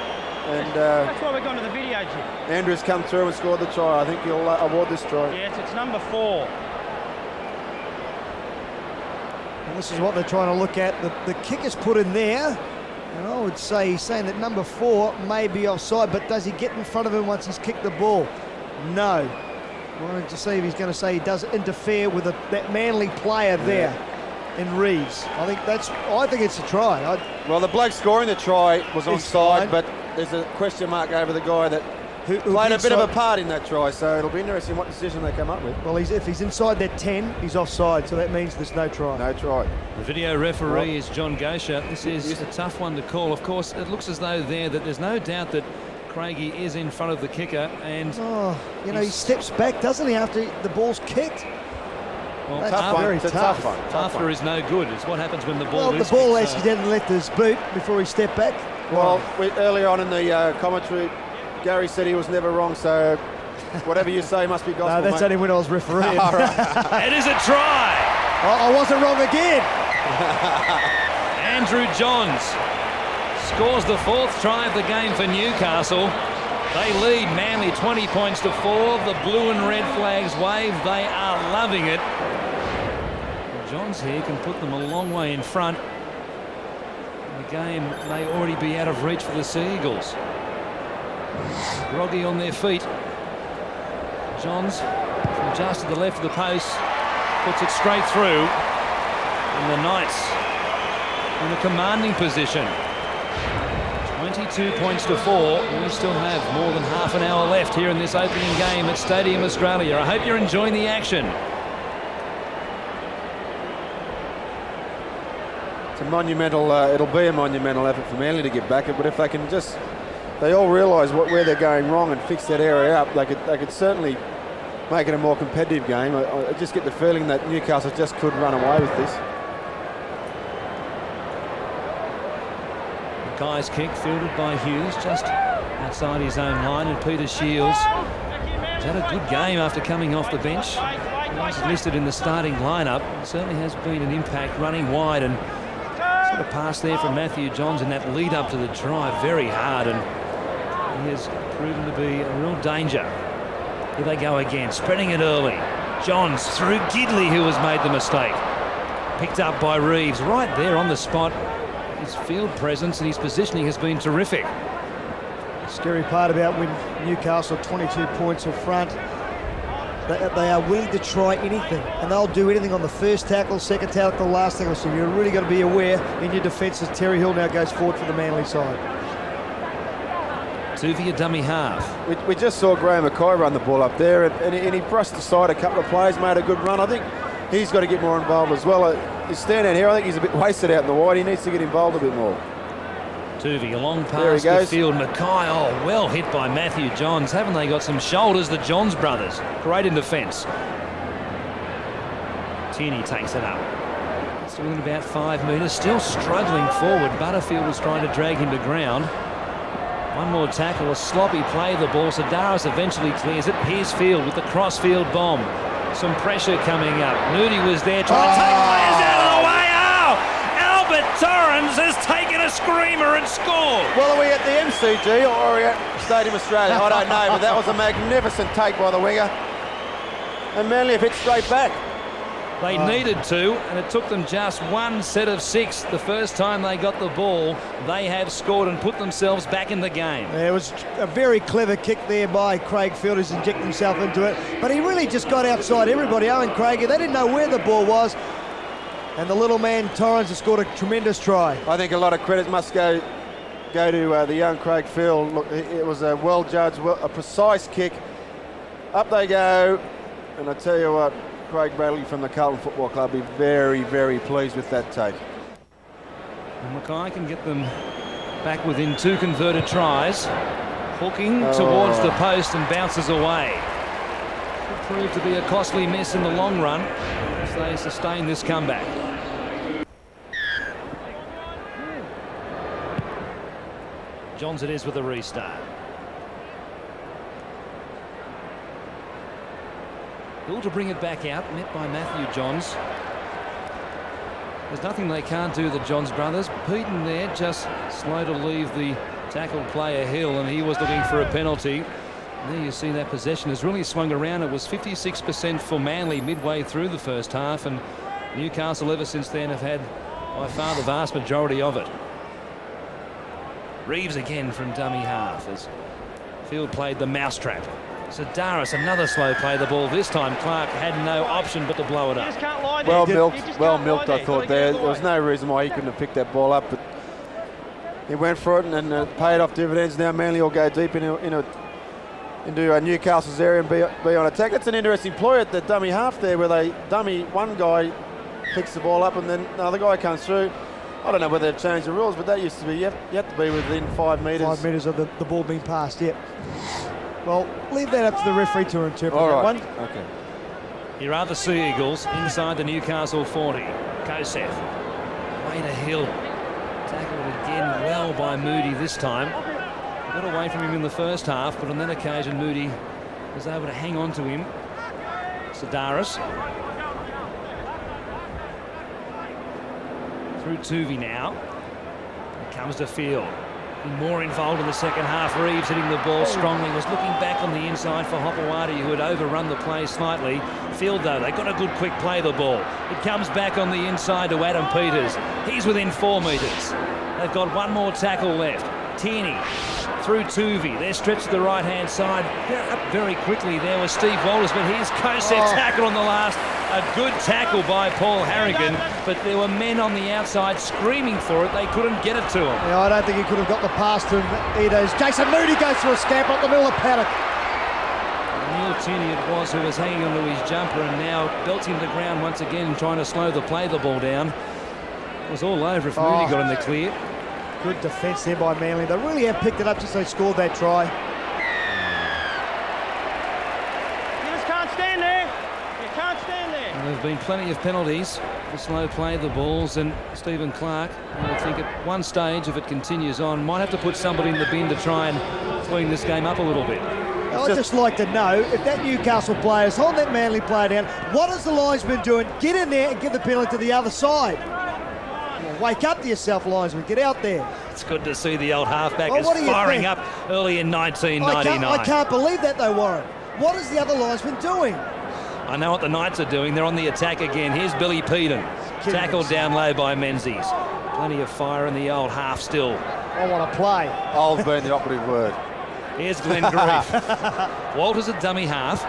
And That's why we're going to the video, Jim. Andrew's come through and scored the try. I think he'll award this try. Yes, it's number 4. And this is what they're trying to look at. The kick is put in there. And I would say he's saying that number 4 may be offside, but does he get in front of him once he's kicked the ball? No. I wanted to see if he's going to say he does interfere with that Manly player there in Reeves. I think it's a try. Well, the bloke scoring the try was It's onside, fine. but there's a question mark over the guy that Who played a bit of a inside- part in that try, so it'll be interesting what decision they come up with. Well, if he's inside that 10, he's offside, so that means there's no try. No try. The video referee is John Gosher. This is a tough one to call. Of course, it looks as though that there's no doubt that Craigie is in front of the kicker, and He steps back, doesn't he, after the ball's kicked? well, That's Tough one. very It's a tough. tough one. Tough after one. is no good. It's what happens when the ball Well, the is ball kicked, so- accidentally left his boot before he stepped back. Well, earlier on in the commentary, Gary said he was never wrong, so whatever you say must be gospel. No, that's mate. only when I was refereeing. All right. It is a try. I wasn't wrong again. Andrew Johns scores the 4th try of the game for Newcastle. They lead Manly 20 points to 4. The blue and red flags wave. They are loving it. Johns here can put them a long way in front. The game may already be out of reach for the Sea Eagles. Groggy on their feet. Johns from just to the left of the post puts it straight through, and the Knights in a commanding position. 22 points to 4. We still have more than half an hour left here in this opening game at Stadium Australia. I hope you're enjoying the action. It's a monumental. It'll be a monumental effort for Manly to get back it, but if they can they all realise where they're going wrong and fix that area up, they could certainly make it a more competitive game. I just get the feeling that Newcastle just could run away with this. Mackay's kick fielded by Hughes just outside his own line, and Peter Shields has had a good game after coming off the bench. He's listed in the starting lineup. It certainly has been an impact running wide, and sort of pass there from Matthew Johns in that lead up to the try, very hard, and he has proven to be a real danger. Here they go again, spreading it early. Johns through Gidley, who has made the mistake. Picked up by Reeves right there on the spot. His field presence and his positioning has been terrific. The scary part about when Newcastle 22 points in front, they are willing to try anything, and they'll do anything on the first tackle, second tackle, last tackle. So you've really got to be aware in your defence as Terry Hill now goes forward for the Manly side. Tuvia a dummy half. We just saw Graham Mackay run the ball up there, and he brushed aside a couple of players, made a good run. I think he's got to get more involved as well. His stand out here, I think he's a bit wasted out in the wide. He needs to get involved a bit more. Tuvia, a long There he pass to goes. field. Mackay, well hit by Matthew Johns. Haven't they got some shoulders, the Johns brothers? Great in defence. Tierney takes it up. Still in about 5 metres, still struggling forward. Butterfield was trying to drag him to ground. One more tackle, a sloppy play of the ball. Sedaris eventually clears it. Here's Field with the cross-field bomb. Some pressure coming up. Moody was there trying to take players out of the way. Oh! Albert Torrens has taken a screamer and scored. Well, are we at the MCG or are we at Stadium Australia? I don't know, but that was a magnificent take by the winger. And Manly have hit straight back. They needed to, and it took them just one set of 6. The first time they got the ball, they have scored and put themselves back in the game. It was a very clever kick there by Craig Field, who's injected himself into it, but he really just got outside everybody. Owen Craig, they didn't know where the ball was, and the little man Torrens has scored a tremendous try. I think a lot of credit must go to the young Craig Field. Look, it was a well-judged, a precise kick. Up they go, and I tell you what, Craig Bradley from the Carlton Football Club be very, very pleased with that take. And Mackay can get them back within 2 converted tries. Hooking towards the post and bounces away. Could prove to be a costly miss in the long run if they sustain this comeback. Johns it is with a restart. Will to bring it back out, met by Matthew Johns. There's nothing they can't do, the Johns brothers. Peden there just slow to leave the tackled player Hill, and he was looking for a penalty. And there you see that possession has really swung around. It was 56% for Manly midway through the first half, and Newcastle ever since then have had by far the vast majority of it. Reeves again from dummy half as Field played the mousetrap. Sedaris, another slow play. The ball this time, Clark had no option but to blow it up. Well milked, I thought there. There was no reason why he couldn't have picked that ball up, but he went for it and paid off dividends. Now Manly will go deep into Newcastle's area and be on attack. That's an interesting ploy at the dummy half there, where they dummy one guy, picks the ball up, and then another guy comes through. I don't know whether they've changed the rules, but that used to be, you have to be within 5 metres. 5 metres of the ball being passed, yep. Well, leave that up to the referee to interpret All right. that one. Okay. Here are the Sea Eagles inside the Newcastle 40. Kosef, way to Hill. Tackled again well by Moody this time. Got away from him in the first half, but on that occasion Moody was able to hang on to him. Sedaris. Through Tuvey now. Here comes to Field. More involved in the second half. Reeves hitting the ball strongly, was looking back on the inside for Hopewadi, who had overrun the play slightly. Field, though, they got a good quick play of the ball. It comes back on the inside to Adam Peters. He's within 4 metres. They've got one more tackle left. Tierney through Tuvey. They're stretched to the right-hand side. They're up very quickly there was Steve Walters, but here's Kosef tackle on the last. A good tackle by Paul Harrigan, but there were men on the outside screaming for it. They couldn't get it to him. Yeah, I don't think he could have got the pass to him either. As Jason Moody goes for a scamper up the middle of the paddock. Neil Tierney it was who was hanging onto his jumper and now belts him to the ground once again, trying to slow the ball down. It was all over if Moody got in the clear. Good defence there by Manly. They really have picked it up since they scored that try. You just can't stand there. You can't stand there. And there have been plenty of penalties for slow play of the balls, and Stephen Clark, I would think at one stage, if it continues on, might have to put somebody in the bin to try and clean this game up a little bit. I'd just like to know, if that Newcastle player is holding that Manly player down, what is the linesman doing? Get in there and give the penalty to the other side. Well, wake up to yourself, linesman. Get out there. It's good to see the old halfback Well, is what do you firing think? up early in 1999. I can't believe that, though, Warren. What is the other linesman doing? I know what the Knights are doing. They're on the attack again. Here's Billy Peden. Tackled down low by Menzies. Plenty of fire in the old half still. I want to play. Old being the operative word. Here's Glenn Grief. Walters a dummy half.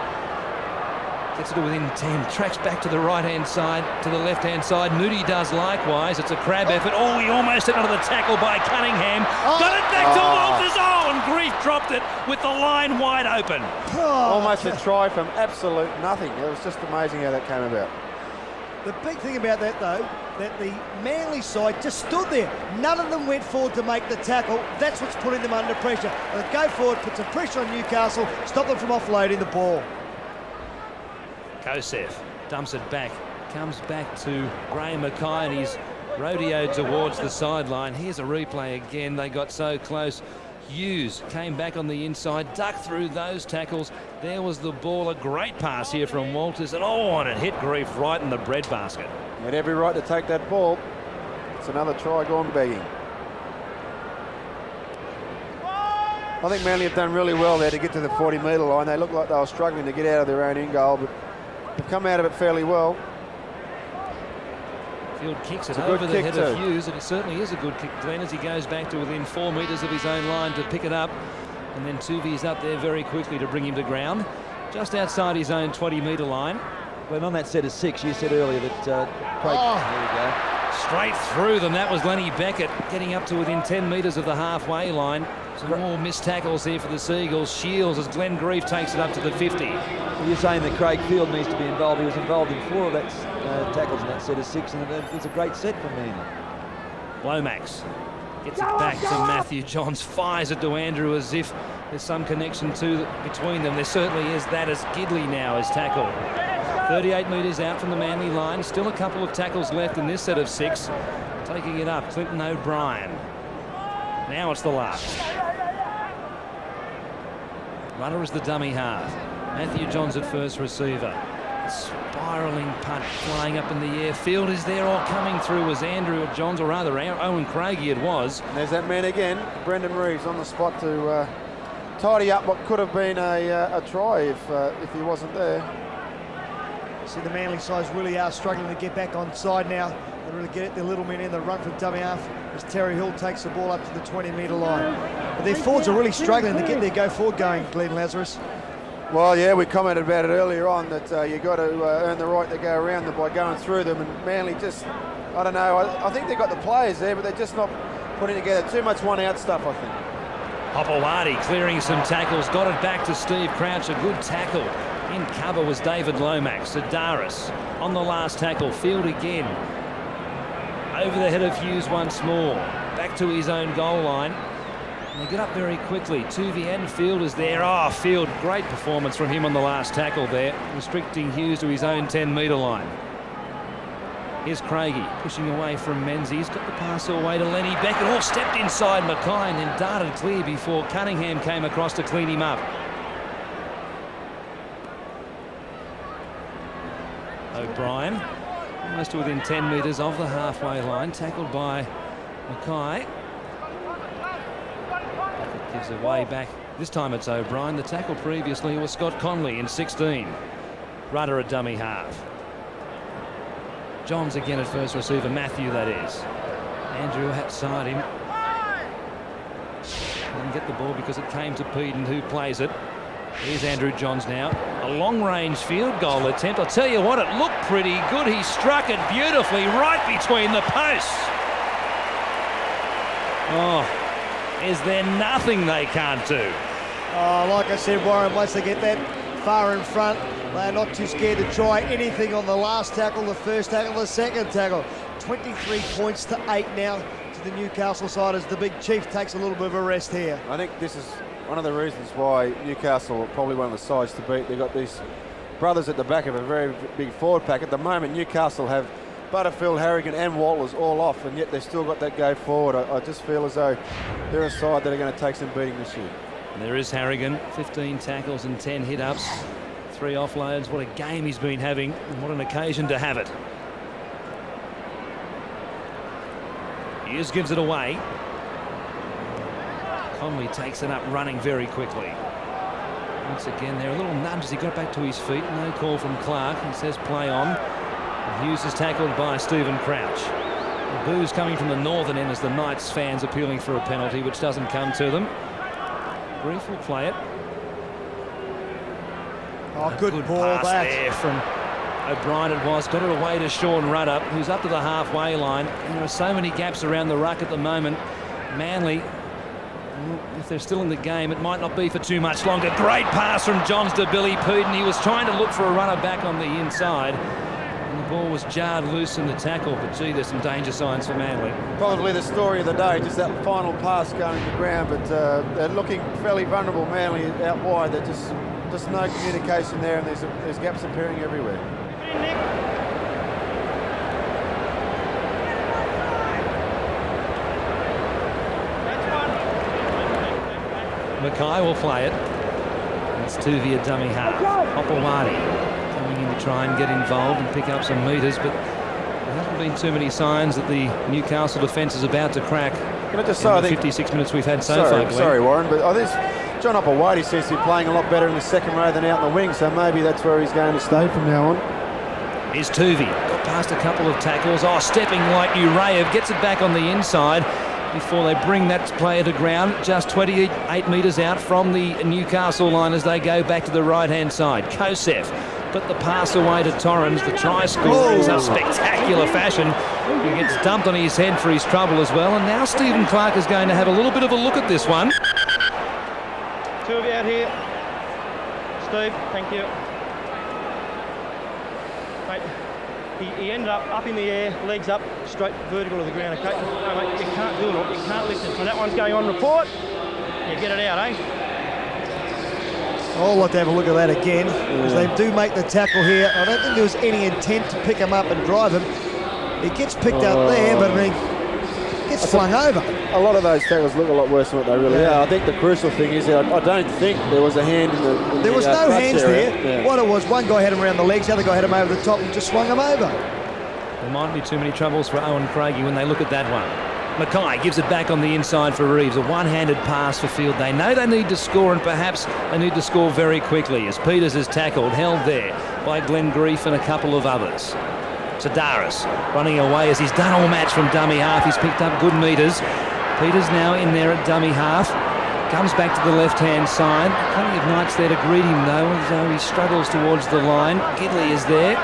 Gets it to within 10. Tracks back to the right-hand side, to the left-hand side. Moody does likewise. It's a crab effort. Oh, he almost hit onto the tackle by Cunningham. Got it back to Walters. Oh, and Grief dropped it with the line wide open. Almost a try from absolute nothing. It was just amazing how that came about. The big thing about that, though, that the Manly side just stood there. None of them went forward to make the tackle. That's what's putting them under pressure. They go forward, put some pressure on Newcastle, stop them from offloading the ball. Kosef dumps it back, comes back to Graham Mackay, and he's rodeoed towards the sideline. Here's a replay again. They got so close. Hughes came back on the inside, ducked through those tackles. There was the ball. A great pass here from Walters, and and it hit Grief right in the breadbasket. He had every right to take that ball. It's another try gone begging. I think Manly have done really well there to get to the 40-metre line. They looked like they were struggling to get out of their own in goal, but they've come out of it fairly well. Field kicks it over the head of Hughes, and it certainly is a good kick, Glenn, as he goes back to within 4 metres of his own line to pick it up. And then Tuvey's up there very quickly to bring him to ground, just outside his own 20-metre line. Well, on that set of 6, you said earlier that Craig... There we go. Straight through them. That was Lenny Beckett getting up to within 10 metres of the halfway line. Some more missed tackles here for the Seagulls. Shields as Glenn Grief takes it up to the 50. You're saying that Craig Field needs to be involved. He was involved in 4 of that tackles in that set of 6, and it was a great set for Manly. Lomax gets it back to Matthew Johns, fires it to Andrew as if there's some connection between them. There certainly is. That as Gidley now is tackled. 38 metres out from the Manly line. Still a couple of tackles left in this set of 6. Taking it up, Clinton O'Brien. Now it's the last. Runner is the dummy half. Matthew Johns at first receiver. Spiralling punt flying up in the air. Field is there, all coming through was Andrew Johns, or rather Owen Craigie it was. And there's that man again, Brendan Reeves, on the spot to tidy up what could have been a try if he wasn't there. See, the Manly sides really are struggling to get back on side now. They really get their little men in the run for dummy half as Terry Hill takes the ball up to the 20-metre line. But their forwards are really struggling to get their go forward going, Glenn Lazarus. Well, yeah, we commented about it earlier on that you got to earn the right to go around them by going through them, and Manly just, I don't know, I think they've got the players there, but they're just not putting together too much one-out stuff, I think. Hopewadi clearing some tackles, got it back to Steve Crouch, a good tackle. In cover was David Lomax. Sedaris on the last tackle, Field again. Over the head of Hughes once more, back to his own goal line. And they get up very quickly. Tuvey and Field is there. Oh, Field, great performance from him on the last tackle there, restricting Hughes to his own 10-metre line. Here's Craigie pushing away from Menzies. He's got the pass away to Lenny Beckett. Oh, stepped inside Mackay and then darted clear before Cunningham came across to clean him up. O'Brien, almost within 10 metres of the halfway line, tackled by Mackay. Beckett gives away back. This time it's O'Brien. The tackle previously was Scott Conley in 16. Rudder a dummy half. Johns again at first receiver, Matthew that is. Andrew outside him. Didn't get the ball because it came to Peden, who plays it. Here's Andrew Johns now. A long-range field goal attempt. I'll tell you what, it looked pretty good. He struck it beautifully right between the posts. Oh, is there nothing they can't do? Oh, like I said, Warren, once they get that far in front, they're not too scared to try anything on the last tackle, the first tackle, the second tackle. 23 points to 8 now to the Newcastle side as the big chief takes a little bit of a rest here. I think this is one of the reasons why Newcastle are probably one of the sides to beat. They've got these brothers at the back of a very big forward pack. At the moment, Newcastle have Butterfield, Harrigan and Walters all off, and yet they've still got that go forward. I just feel as though they're a side that are going to take some beating this year. And there is Harrigan, 15 tackles and 10 hit-ups, 3 offloads. What a game he's been having, and what an occasion to have it. Hughes gives it away. Conley takes it up, running very quickly. Once again, there a little nudge as he got back to his feet. No call from Clark. He says play on. And Hughes is tackled by Stephen Crouch. The boos coming from the northern end as the Knights fans appealing for a penalty, which doesn't come to them. Grief will play it. Oh, good ball pass back there from O'Brien. It was got it away to Sean Rudder, who's up to the halfway line. And there are so many gaps around the ruck at the moment. Manly, if they're still in the game, it might not be for too much longer. Great pass from Johns to Billy Peden. He was trying to look for a runner back on the inside, and the ball was jarred loose in the tackle. But gee, there's some danger signs for Manly. Probably the story of the day, just that final pass going to the ground, but they're looking fairly vulnerable, Manly out wide. They're just no communication there, and there's gaps appearing everywhere. Mackay will play it. It's Tuvey a dummy half. Hopewadi coming in to try and get involved and pick up some metres, but there hasn't been too many signs that the Newcastle defence is about to crack. Can I just say, I think 56 minutes we've had so far, Glenn. Sorry, Warren, but I think John Hopewadi seems to be playing a lot better in the second row than out in the wing, so maybe that's where he's going to stay from now on. Here's Tuvey. Got past a couple of tackles. Oh, stepping like Urayev. Gets it back on the inside before they bring that player to ground, just 28 metres out from the Newcastle line as they go back to the right-hand side. Kosef put the pass away to Torrens. The try scorer is a spectacular fashion. He gets dumped on his head for his trouble as well. And now Stephen Clark is going to have a little bit of a look at this one. 2 of you out here. Steve, thank you. Mate, he ended up in the air, legs up, straight vertical to the ground. Okay, no, mate, you can't do it. You can't lift it. So that one's going on report. You get it out, eh? I'd like to have a look at that again, because they do make the tackle here. I don't think there was any intent to pick him up and drive him. He gets picked up there, but I mean, gets flung over. A lot of those tackles look a lot worse than what they really are. I think the crucial thing is that I don't think there was a hand in the There was no hands area. there. What it was, one guy had him around the legs, the other guy had him over the top and just swung him over. There might be too many troubles for Owen Craigie when they look at that one. Mackay gives it back on the inside for Reeves. A one-handed pass for Field. They know they need to score, and perhaps they need to score very quickly, as Peters is tackled, held there by Glenn Grief and a couple of others. Sedaris running away as he's done all match from dummy half. He's picked up good metres. Peters now in there at dummy half. Comes back to the left-hand side. Plenty of Knights there to greet him, though, as though he struggles towards the line. Gidley is there.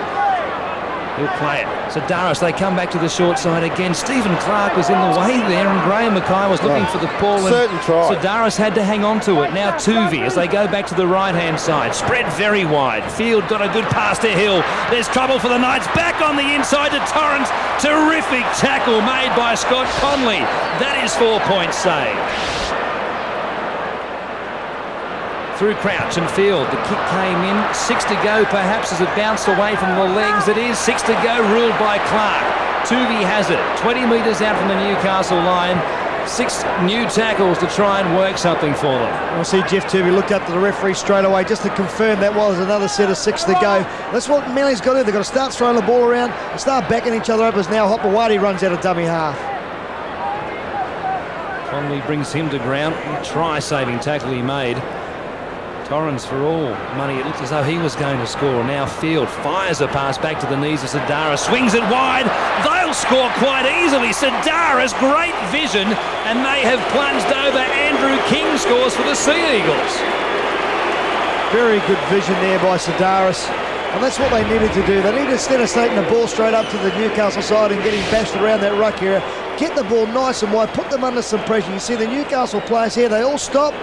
He'll play it. Sedaris, they come back to the short side again. Stephen Clark was in the way there, and Graham Mackay was looking for the ball. Certain try. Sedaris had to hang on to it. Now Tuvey as they go back to the right-hand side. Spread very wide. Field got a good pass to Hill. There's trouble for the Knights. Back on the inside to Torrance. Terrific tackle made by Scott Conley. That is 4-point save. Through Crouch and Field, the kick came in, 6 to go perhaps as it bounced away from the legs. It is 6 to go, ruled by Clark. Tuvey has it, 20 metres out from the Newcastle line. 6 new tackles to try and work something for them. We'll see Jeff Tuvey looked up to the referee straight away just to confirm that was another set of 6 to go. That's what Manly's got to do. They've got to start throwing the ball around and start backing each other up as now Hopewadi runs out of dummy half. Conley brings him to ground. Try-saving tackle he made. Torrance for all money. It looked as though he was going to score. Now Field fires a pass back to the knees of Sedaris. Swings it wide. They'll score quite easily. Sedaris, great vision, and they have plunged over. Andrew King scores for the Sea Eagles. Very good vision there by Sedaris. And that's what they needed to do. They needed, instead of taking the ball straight up to the Newcastle side and getting bashed around that ruck area, get the ball nice and wide, put them under some pressure. You see the Newcastle players here, they all stop.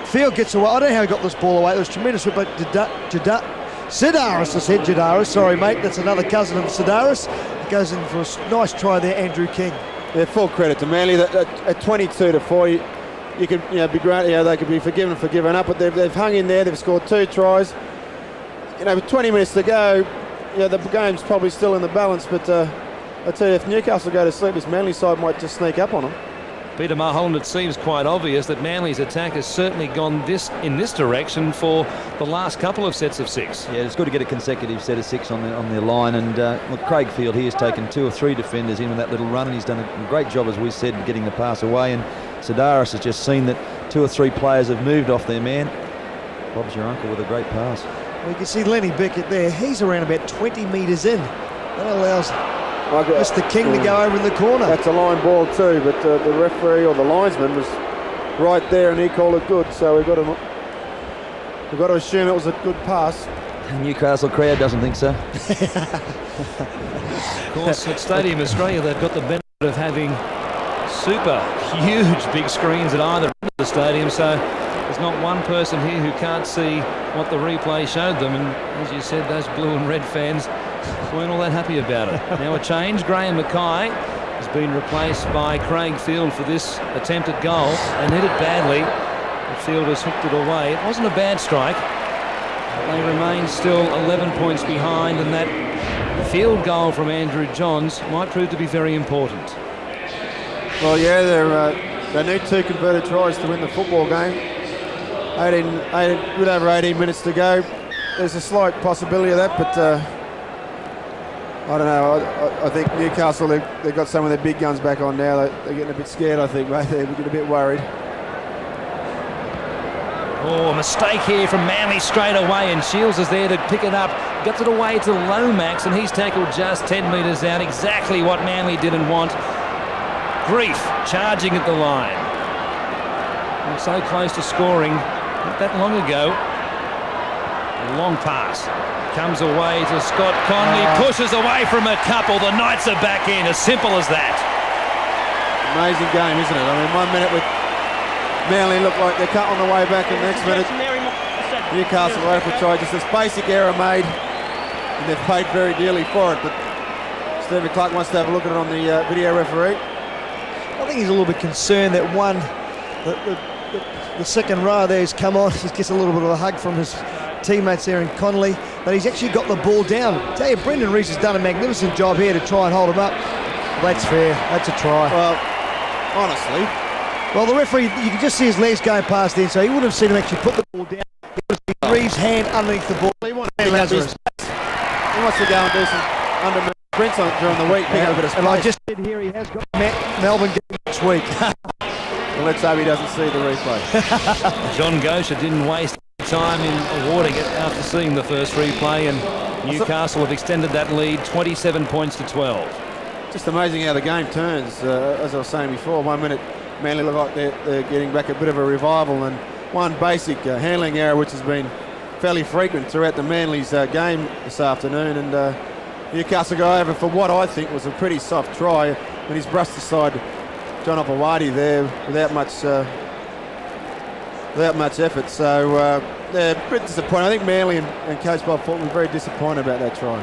Field gets away. I don't know how he got this ball away. It was tremendous, but Sedaris, I said Jadaris. Sorry, mate. That's another cousin of Sedaris. He goes in for a nice try there, Andrew King. Yeah, full credit to Manly. At 22 to 4, you could be great. They could be forgiven for giving up, but they've hung in there. They've scored 2 tries. With 20 minutes to go, the game's probably still in the balance. But I tell you, if Newcastle go to sleep, this Manly side might just sneak up on them. Peter Mulholland, it seems quite obvious that Manly's attack has certainly gone in this direction for the last couple of sets of 6. Yeah, it's good to get a consecutive set of 6 on their line, and look, Craig Field, he has taken 2 or 3 defenders in with that little run, and he's done a great job, as we said, getting the pass away. And Sedaris has just seen that 2 or 3 players have moved off their man. Bob's your uncle with a great pass. Well, you can see Lenny Beckett there. He's around about 20 metres in. That allows Mr. King to go over in the corner. That's a line ball too, but the referee or the linesman was right there and he called it good, so we've got to assume it was a good pass. The Newcastle crowd doesn't think so. Of course, at Stadium Australia, they've got the benefit of having super huge big screens at either end of the stadium, so there's not one person here who can't see what the replay showed them. And as you said, those blue and red fans weren't all that happy about it. Now a change. Graham Mackay has been replaced by Craig Field for this attempted goal, and hit it badly. The Field has hooked it away. It wasn't a bad strike. They remain still 11 points behind, and that field goal from Andrew Johns might prove to be very important. Well, yeah, they need 2 converted tries to win the football game. 18 with over 18 minutes to go. There's a slight possibility of that, but I don't know. I think Newcastle, they've got some of their big guns back on now. They're getting a bit scared, I think, mate. They're getting a bit worried. Oh, a mistake here from Manly straight away, and Shields is there to pick it up. Gets it away to Lomax, and he's tackled just 10 metres out. Exactly what Manly didn't want. Grief charging at the line. And so close to scoring not that long ago. A long pass. Comes away to Scott Conley. Pushes away from a couple. The Knights are back in. As simple as that. Amazing game, isn't it? I mean, 1 minute with Manly look like they're cut on the way back, and the next minute Newcastle right for try. Just this basic error made, and they've paid very dearly for it. But Stephen Clark wants to have a look at it on the video referee. I think he's a little bit concerned that the second row there. He's come on. He gets a little bit of a hug from his teammates there in Connolly, but he's actually got the ball down. I tell you, Brendan Reeves has done a magnificent job here to try and hold him up. That's fair. That's a try. Well, honestly. Well, the referee, you can just see his legs going past there, so he wouldn't have seen him actually put the ball down. He would have seen Reeves' hand underneath the ball. He wants to go and do some under sprints on during the week, pick up a bit of space. And I just did hear he has got Melbourne game next week. Well, let's hope he doesn't see the replay. John Gosher didn't waste time in awarding it after seeing the first replay, and Newcastle have extended that lead 27 points to 12. Just amazing how the game turns. As I was saying before, 1 minute Manly look like they're getting back a bit of a revival, and one basic handling error which has been fairly frequent throughout the Manly's game this afternoon, and Newcastle go over for what I think was a pretty soft try when he's brushed aside John Opawati there without much effort. So they're a bit disappointed. I think Manly and Coach Bob Fulton were very disappointed about that try.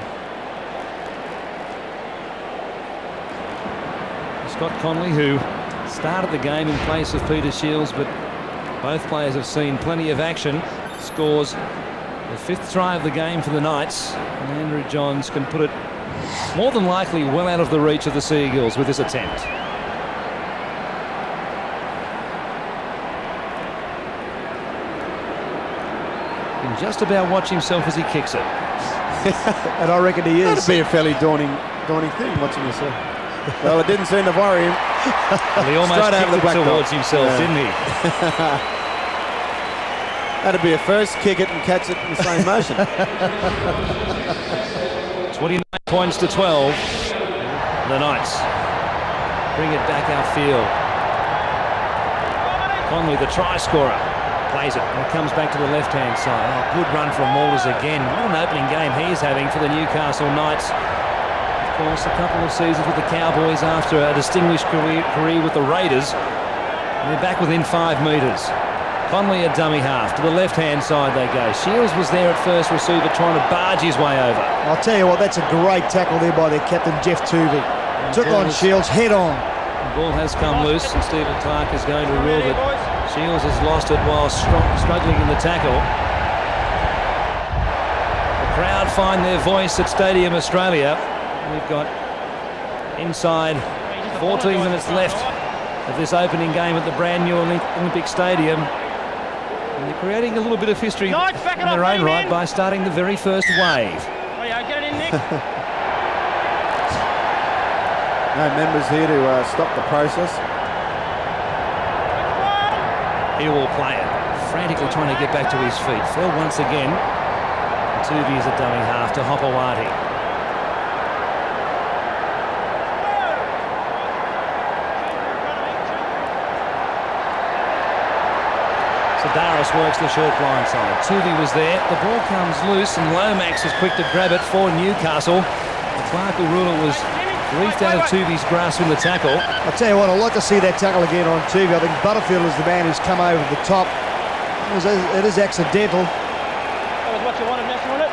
Scott Connolly, who started the game in place of Peter Shields, but both players have seen plenty of action, scores the 5th try of the game for the Knights, and Andrew Johns can put it more than likely well out of the reach of the Sea Eagles with this attempt. You can just about watch himself as he kicks it. And I reckon he is. That'd be a fairly daunting thing, watching yourself. Well, it didn't seem to worry him. Well, he almost kicked it towards himself, didn't he? That'd be a first, kick it and catch it in the same motion. 29 points to 12. The Knights bring it back outfield. Conley, the try scorer, plays it and comes back to the left-hand side. Oh, good run from Walters again. What an opening game he's having for the Newcastle Knights. Of course, a couple of seasons with the Cowboys after a distinguished career with the Raiders. And they're back within 5 metres. Conley a dummy half. To the left-hand side they go. Shields was there at first receiver trying to barge his way over. I'll tell you what, that's a great tackle there by their captain, Jeff Tuvey. Took on Shields head on. The ball has come loose, and Stephen Clark is going to rule that Shields has lost it while struggling in the tackle. The crowd find their voice at Stadium Australia. We've got inside 14 minutes left of this opening game at the brand new Olympic Stadium. And they're creating a little bit of history in their own right by starting the very first wave. Get it in, Nick. No members here to stop the process. He will play it, frantically trying to get back to his feet. Fell once again. Tuvey is a dummy half to Hopawati. Daris works the short blind side. Tuvey was there. The ball comes loose and Lomax is quick to grab it for Newcastle. Clark Urula was reefed out of Tuvey's grasp in the tackle. I'll tell you what, I'd like to see that tackle again on Tuvey. I think Butterfield is the man who's come over the top. It is accidental. That was what you wanted, Messi, wasn't it?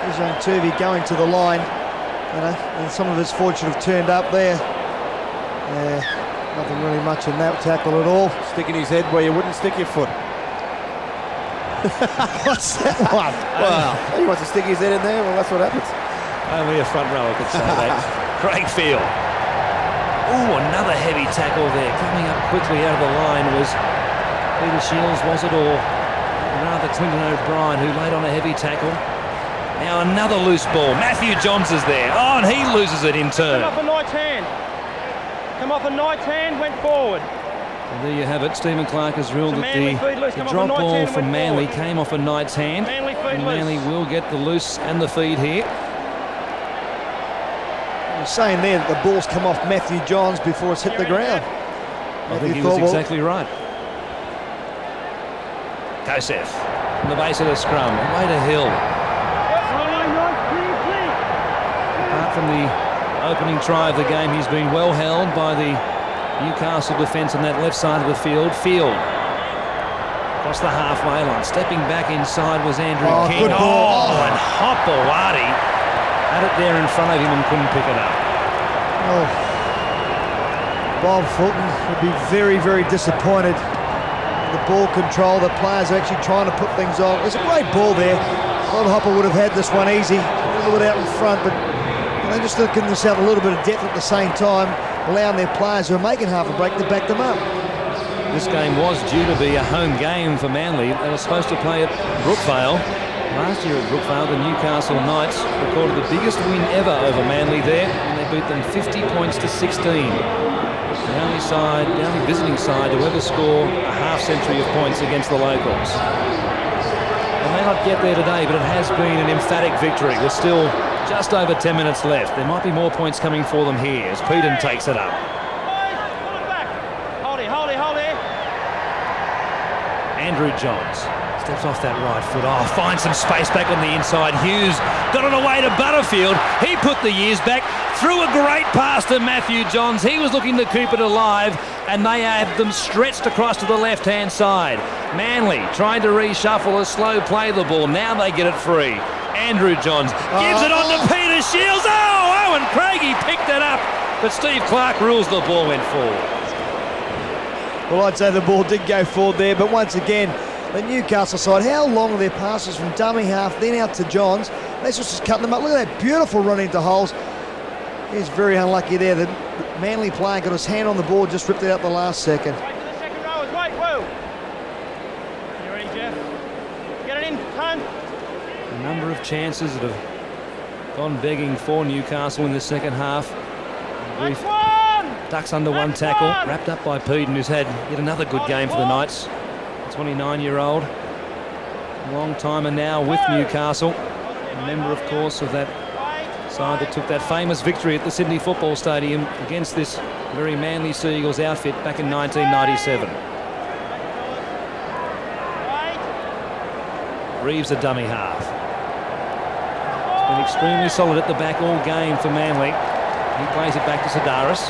There's young Tuvey going to the line. And some of his forward should have turned up there. Nothing really much in that tackle at all. Sticking his head where you wouldn't stick your foot. What's that one? Well, he wants to stick his head in there. Well, that's what happens. Only a front rower could say that. Craig Field. Oh, another heavy tackle there. Coming up quickly out of the line was Peter Shields, was it, or rather Clinton O'Brien, who laid on a heavy tackle. Now another loose ball. Matthew Johns is there. Oh, and he loses it in turn. Come off a Knight's hand. Come off a Knight's hand, went forward. And there you have it. Stephen Clark has ruled that the drop off a ball Knight's from hand, Manly went came off a Knight's hand. Manly feed And Manly loose. will get the loose and the feed here. I'm saying there that the ball's come off Matthew Johns before it's hit the ground. I think he was exactly right. Kosef on the base of the scrum. Away to Hill. Apart from the opening try of the game, he's been well held by the Newcastle defence on that left side of the field. Field across the halfway line. Stepping back inside was Andrew King. Good ball. And Hopawati had it there in front of him and couldn't pick it up. Bob Fulton would be very, very disappointed. The ball control, the players are actually trying to put things on. It's a great ball there. Rod Hopper would have had this one easy, a little bit out in front, but they're just looking themselves a little bit of depth at the same time, allowing their players who are making half a break to back them up. This game was due to be a home game for Manly. They were supposed to play at Brookvale. Last year at Brookvale, the Newcastle Knights recorded the biggest win ever over Manly there, and they beat them 50 points to 16. The only visiting side to ever score a half century of points against the locals. They may not get there today, but it has been an emphatic victory. There's still just over 10 minutes left. There might be more points coming for them here as Peden takes it up. Andrew Johns steps off that right foot. Oh, finds some space back on the inside. Hughes got it away to Butterfield. He put the years back, threw a great pass to Matthew Johns. He was looking to keep it alive, and they had them stretched across to the left-hand side. Manly trying to reshuffle a slow play the ball. Now they get it free. Andrew Johns gives it on to Peter Shields. Oh, Owen Craigie picked it up, but Steve Clark rules the ball went forward. Well, I'd say the ball did go forward there, but once again, the Newcastle side, how long are their passes from dummy half, then out to Johns? They just cut them up. Look at that beautiful run into holes. He's very unlucky there. The Manly player got his hand on the ball, just ripped it out the last second. Wait for the second rowers, wait, whoa. You ready, Jeff? Get it in, home. A number of chances that have gone begging for Newcastle in the second half. Next one! Ducks under one tackle, wrapped up by Peden, who's had yet another good game for the Knights. 29-year-old, long timer now with Newcastle. A member, of course, of that side that took that famous victory at the Sydney Football Stadium against this very Manly Seagulls outfit back in 1997. Reeves a dummy half. He's been extremely solid at the back all game for Manly. He plays it back to Sidaris.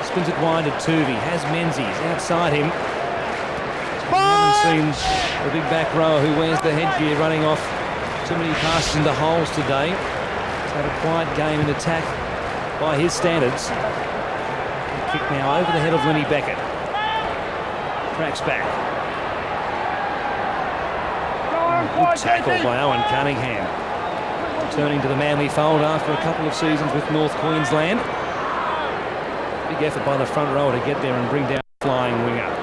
Spins it wide at Tuvey. Has Menzies outside him. We haven't seen the big back row who wears the headgear running off too many passes into holes today. He's had a quiet game in attack by his standards. Kick now over the head of Lenny Beckett. Tracks back. Good tackle by Owen Cunningham. Returning to the Manly fold after a couple of seasons with North Queensland. Big effort by the front rower to get there and bring down the flying winger.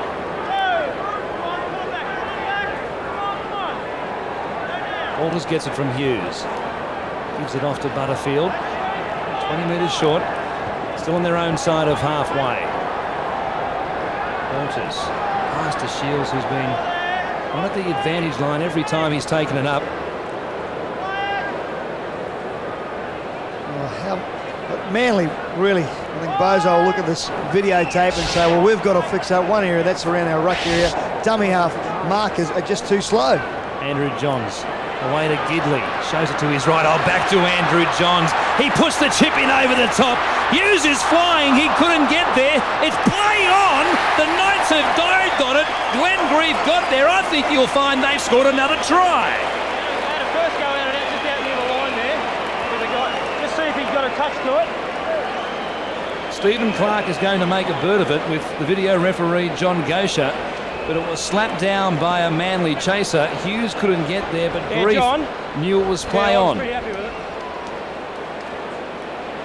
Walters gets it from Hughes. Gives it off to Butterfield. 20 metres short. Still on their own side of halfway. Walters. Pass to Shields, who's been on at the advantage line every time he's taken it up. But Manly, really, I think Bozo will look at this videotape and say, well, we've got to fix up one area, that's around our ruck area. Dummy half markers are just too slow. Andrew Johns away to Gidley, shows it to his right. Oh, back to Andrew Johns. He puts the chip in over the top. Hughes is flying, he couldn't get there. It's play on. The Knights have dived on it. Glenn Grieve got there. I think you'll find they've scored another try. They had a first go out of that, just out near the line there. Just see if he's got a touch to it. Stephen Clark is going to make a bird of it with the video referee John Gosha, but it was slapped down by a Manly chaser. Hughes couldn't get there, but Grieve knew it was play on. Pretty happy with it.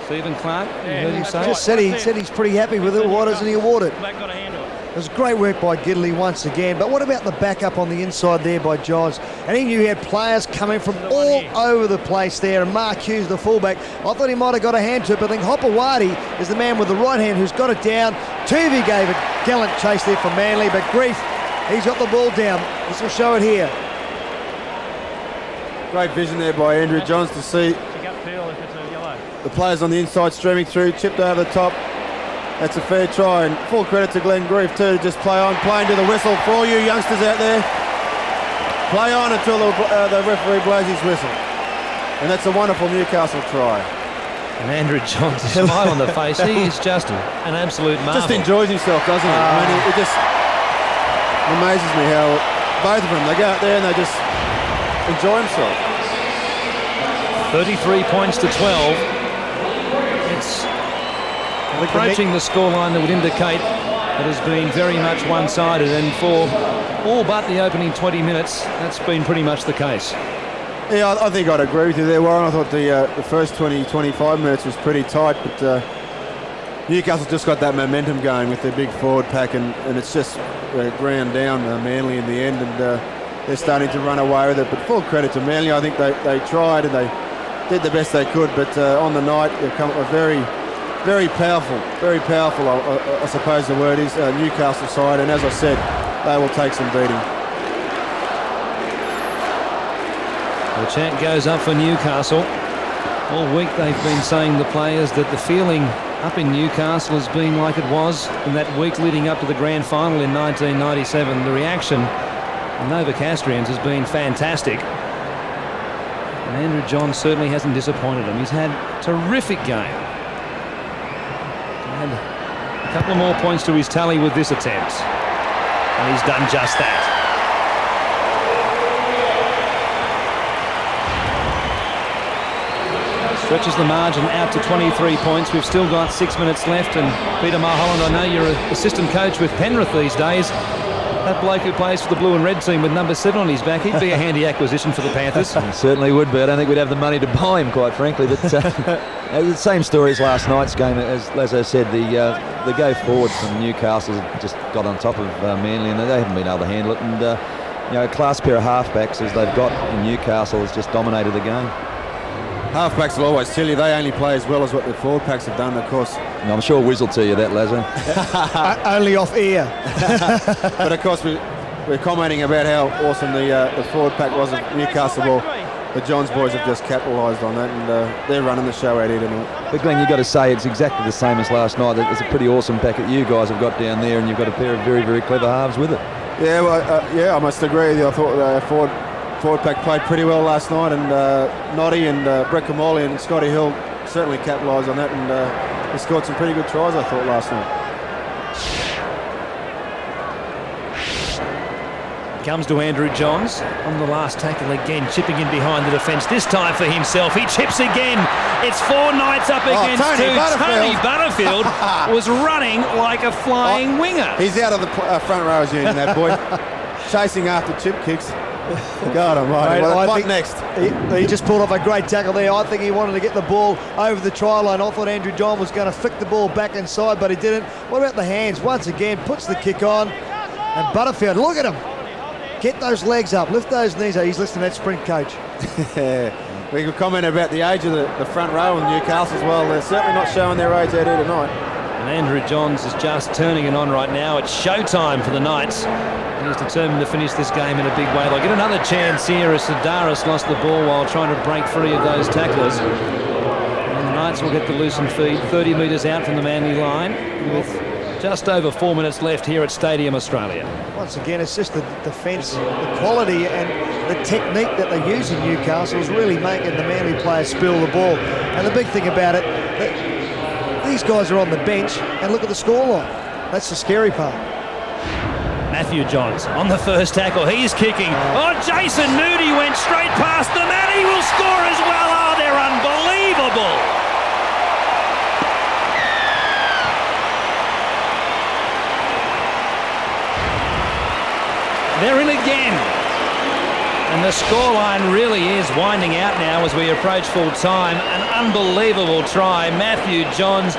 Stephen Clark, you heard him say? Just said he's pretty happy with it. Why doesn't he award it? Black got a hand on it. It was great work by Gidley once again, but what about the backup on the inside there by Johns? And he knew he had players coming from all over the place there, and Mark Hughes, the fullback, I thought he might have got a hand to it, but I think Hopewadi is the man with the right hand who's got it down. Tuvey gave a gallant chase there for Manly, but Grief, he's got the ball down. This will show it here. Great vision there by Andrew Johns to see the players on the inside streaming through, chipped over the top. That's a fair try, and full credit to Glenn Grieve too. Just play on, playing to the whistle for all you youngsters out there. Play on until the referee blows his whistle. And that's a wonderful Newcastle try. And Andrew Johns, a smile on the face, he is just an absolute marvel. Just enjoys himself, doesn't he? I mean, it just amazes me how both of them, they go out there and they just enjoy themselves. 33 points to 12. It's approaching the scoreline that would indicate it has been very much one-sided, and for all but the opening 20 minutes, that's been pretty much the case. Yeah, I think I'd agree with you there, Warren. I thought the first 20-25 minutes was pretty tight, but Newcastle just got that momentum going with their big forward pack, and it's just ground down Manly in the end, and they're starting to run away with it. But full credit to Manly. I think they tried and they did the best they could, but on the night they've come a very powerful, I suppose the word is, Newcastle side, and as I said, they will take some beating. The chant goes up for Newcastle. All week they've been saying, the players, that the feeling up in Newcastle has been like it was in that week leading up to the grand final in 1997. The reaction of Novocastrians has been fantastic. And Andrew Johns certainly hasn't disappointed them. He's had a terrific game. And a couple of more points to his tally with this attempt. And he's done just that. Stretches the margin out to 23 points. We've still got 6 minutes left, and Peter Mulholland, I know you're an assistant coach with Penrith these days. That bloke who plays for the blue and red team with number 7 on his back, he'd be a handy acquisition for the Panthers. Certainly would be. I don't think we'd have the money to buy him, quite frankly. But the same story as last night's game. As I said, the go forward from Newcastle just got on top of Manly, and they haven't been able to handle it. And a class pair of halfbacks as they've got in Newcastle has just dominated the game. Halfbacks will always tell you they only play as well as what their forward packs have done, of course. And I'm sure Wiz will tell you that, Lazo. Only off air. But of course we're commenting about how awesome the forward pack was at Newcastle. Well, the Johns boys have just capitalised on that, and they're running the show out here tonight. But Glenn, you've got to say it's exactly the same as last night. It's a pretty awesome packet you guys have got down there, and you've got a pair of very, very clever halves with it. Yeah, well, I must agree with you. I thought forward pack played pretty well last night, and Noddy and Brett Kamali and Scotty Hill certainly capitalised on that, and they scored some pretty good tries, I thought, last night. Comes to Andrew Johns on the last tackle again, chipping in behind the defence, this time for himself. He chips again. It's 4 Knights up against Tony 2. Butterfield. Tony Butterfield was running like a flying winger. He's out of the front rowers union, that boy. Chasing after chip kicks. God almighty. What next? He just pulled off a great tackle there. I think he wanted to get the ball over the try line. I thought Andrew John was going to flick the ball back inside, but he didn't. What about the hands? Once again, puts the kick on. And Butterfield, look at him. Get those legs up, lift those knees up. He's listening to that sprint coach. We could comment about the age of the front row in Newcastle as well. They're certainly not showing their age out here tonight. And Andrew Johns is just turning it on right now. It's showtime for the Knights. He's determined to finish this game in a big way. They'll get another chance here as Sidaris lost the ball while trying to break free of those tacklers. And the Knights will get the loosened feet 30 metres out from the Manly line with just over 4 minutes left here at Stadium Australia. Once again, it's just the defence, the quality and the technique that they use in Newcastle is really making the Manly players spill the ball. And the big thing about it, these guys are on the bench and look at the scoreline. That's the scary part. Matthew Johns on the first tackle. He's kicking. Oh, Jason Moody went straight past the man. He will score as well. Oh, they're unbelievable. They're in again. And the scoreline really is winding out now as we approach full time. An unbelievable try. Matthew Johns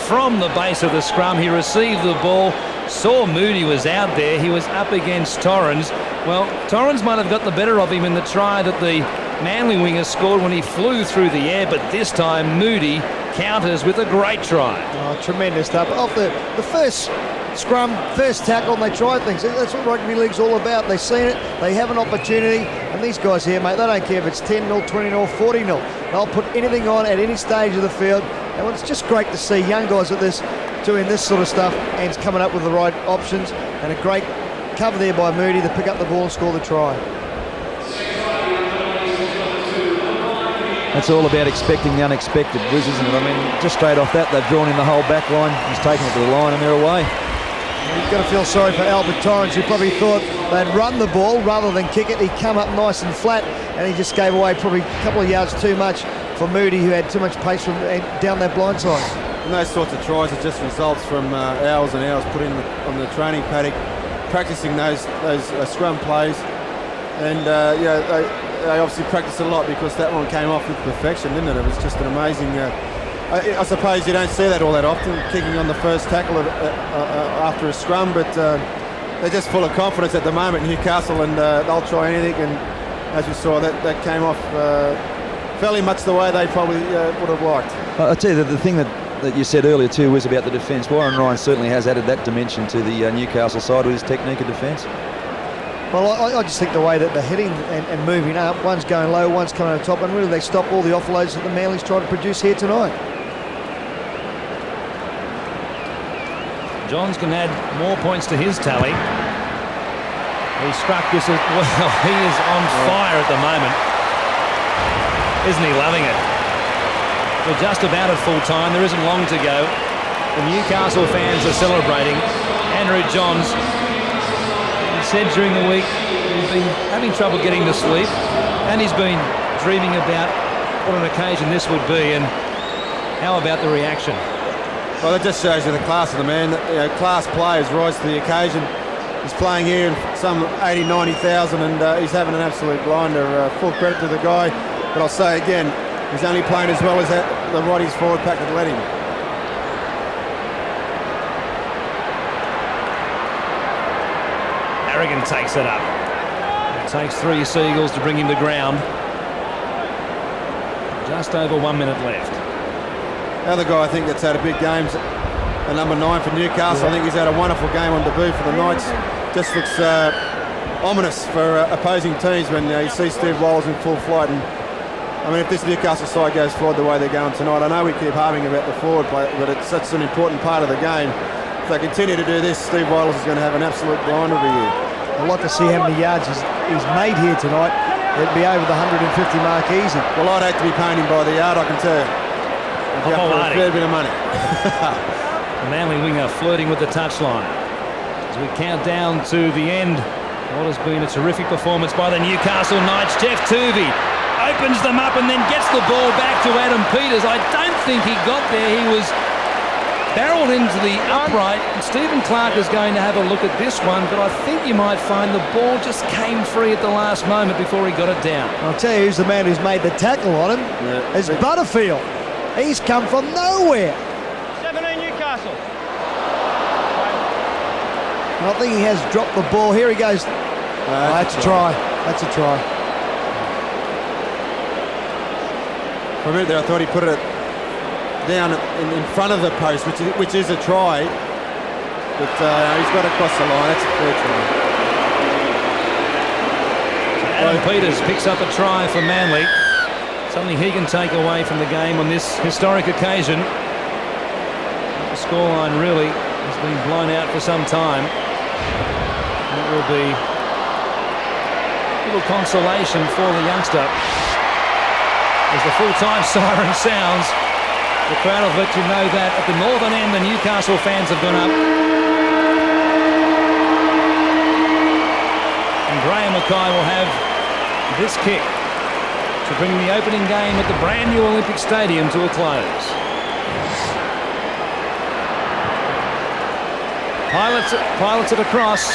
from the base of the scrum. He received the ball. Saw Moody was out there. He was up against Torrens. Well, Torrens might have got the better of him in the try that the Manly winger scored when he flew through the air, but this time Moody counters with a great try. Oh, tremendous stuff. Off the first scrum, first tackle, and they try things. That's what rugby league's all about. They've seen it, they have an opportunity, and these guys here, mate, they don't care if it's 10-0, 20-0, 40-0. They'll put anything on at any stage of the field, and it's just great to see young guys at this doing this sort of stuff and coming up with the right options, and a great cover there by Moody to pick up the ball and score the try. That's all about expecting the unexpected, Wiz, isn't it? I mean, just straight off that, they've drawn in the whole back line. He's taken it to the line and they're away. You've got to feel sorry for Albert Torrens, who probably thought they'd run the ball rather than kick it. He come up nice and flat, and he just gave away probably a couple of yards too much for Moody, who had too much pace from down that blind side. And those sorts of tries are just results from hours and hours put in on the training paddock, practicing those scrum plays. And they obviously practiced a lot because that one came off with perfection, didn't it? It was just an amazing. I suppose you don't see that all that often, kicking on the first tackle after a scrum, but they're just full of confidence at the moment, Newcastle, and they'll try anything. And as we saw, that came off fairly much the way they probably would have liked. I'll tell you, the thing that you said earlier too was about the defence. Warren Ryan certainly has added that dimension to the Newcastle side with his technique of defence. Well, I just think the way that they're hitting and moving up, one's going low, one's coming on top, and really they stop all the offloads that the Manly's trying to produce here tonight. Johns can add more points to his tally. He struck this as well. He is on fire at the moment. Isn't he loving it? We're just about at full time. There isn't long to go. The Newcastle fans are celebrating. Andrew Johns, he said during the week he's been having trouble getting to sleep, and he's been dreaming about what an occasion this would be. And how about the reaction? Well, it just shows you the class of the man. Class players rise to the occasion. He's playing here in some 80, 90,000, and he's having an absolute blinder. Full credit to the guy. But I'll say again, he's only playing as well as the Roddies forward pack would let him. Harrigan takes it up. It takes 3 Seagulls to bring him to ground. Just over 1 minute left. The other guy I think that's had a big game is number 9 for Newcastle. I think he's had a wonderful game on debut for the Knights. Just looks ominous for opposing teams when you see Steve Walls in full flight. And I mean, if this Newcastle side goes forward the way they're going tonight, I know we keep harping about the forward play, but it's such an important part of the game. If they continue to do this, Steve Walls is going to have an absolute blinder of a year. I'd like to see how many yards he's made here tonight. It'd be over the 150 mark easy. Well, I'd hate to be paying him by the yard, I can tell you. If you have for a fair bit of money. The Manly winger flirting with the touchline. As we count down to the end, what has been a terrific performance by the Newcastle Knights. Jeff Tuvey opens them up and then gets the ball back to Adam Peters. I don't think he got there. He was barreled into the upright. Stephen Clark is going to have a look at this one, but I think you might find the ball just came free at the last moment before he got it down. I'll tell you who's the man who's made the tackle on him. It's Butterfield. He's come from nowhere. 17 Newcastle. I think he has dropped the ball. Here he goes. That's a try. That's a try. For a minute there, I thought he put it down in front of the post, which is a try. But he's got to cross the line. That's a fair try. Adam Peters picks up a try for Manly. Something he can take away from the game on this historic occasion. The scoreline really has been blown out for some time. It will be a little consolation for the youngster. As the full-time siren sounds, the crowd will let you know that at the northern end the Newcastle fans have gone up. And Graham Mackay will have this kick to bring the opening game at the brand new Olympic Stadium to a close. Pilots it across,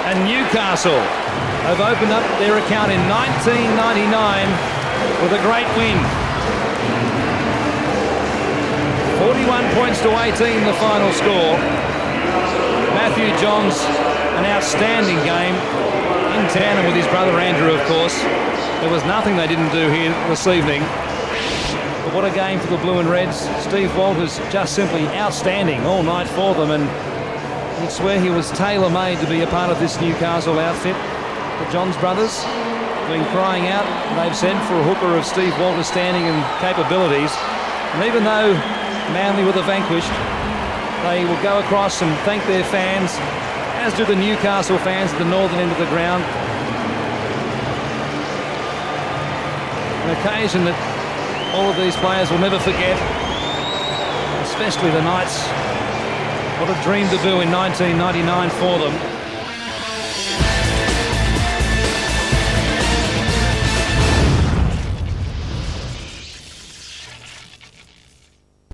and Newcastle have opened up their account in 1999 with a great win. 41 points to 18 the final score. Matthew Johns, an outstanding game in tandem with his brother Andrew, of course. There was nothing they didn't do here this evening. But what a game for the Blue and Reds. Steve Walters just simply outstanding all night for them, and you'd swear he was tailor-made to be a part of this Newcastle outfit. The Johns brothers have been crying out, they've said, for a hooker of Steve Walters' standing and capabilities. And even though Manly were the vanquished, they will go across and thank their fans, as do the Newcastle fans at the northern end of the ground. An occasion that all of these players will never forget, especially the Knights. What a dream debut in 1999 for them.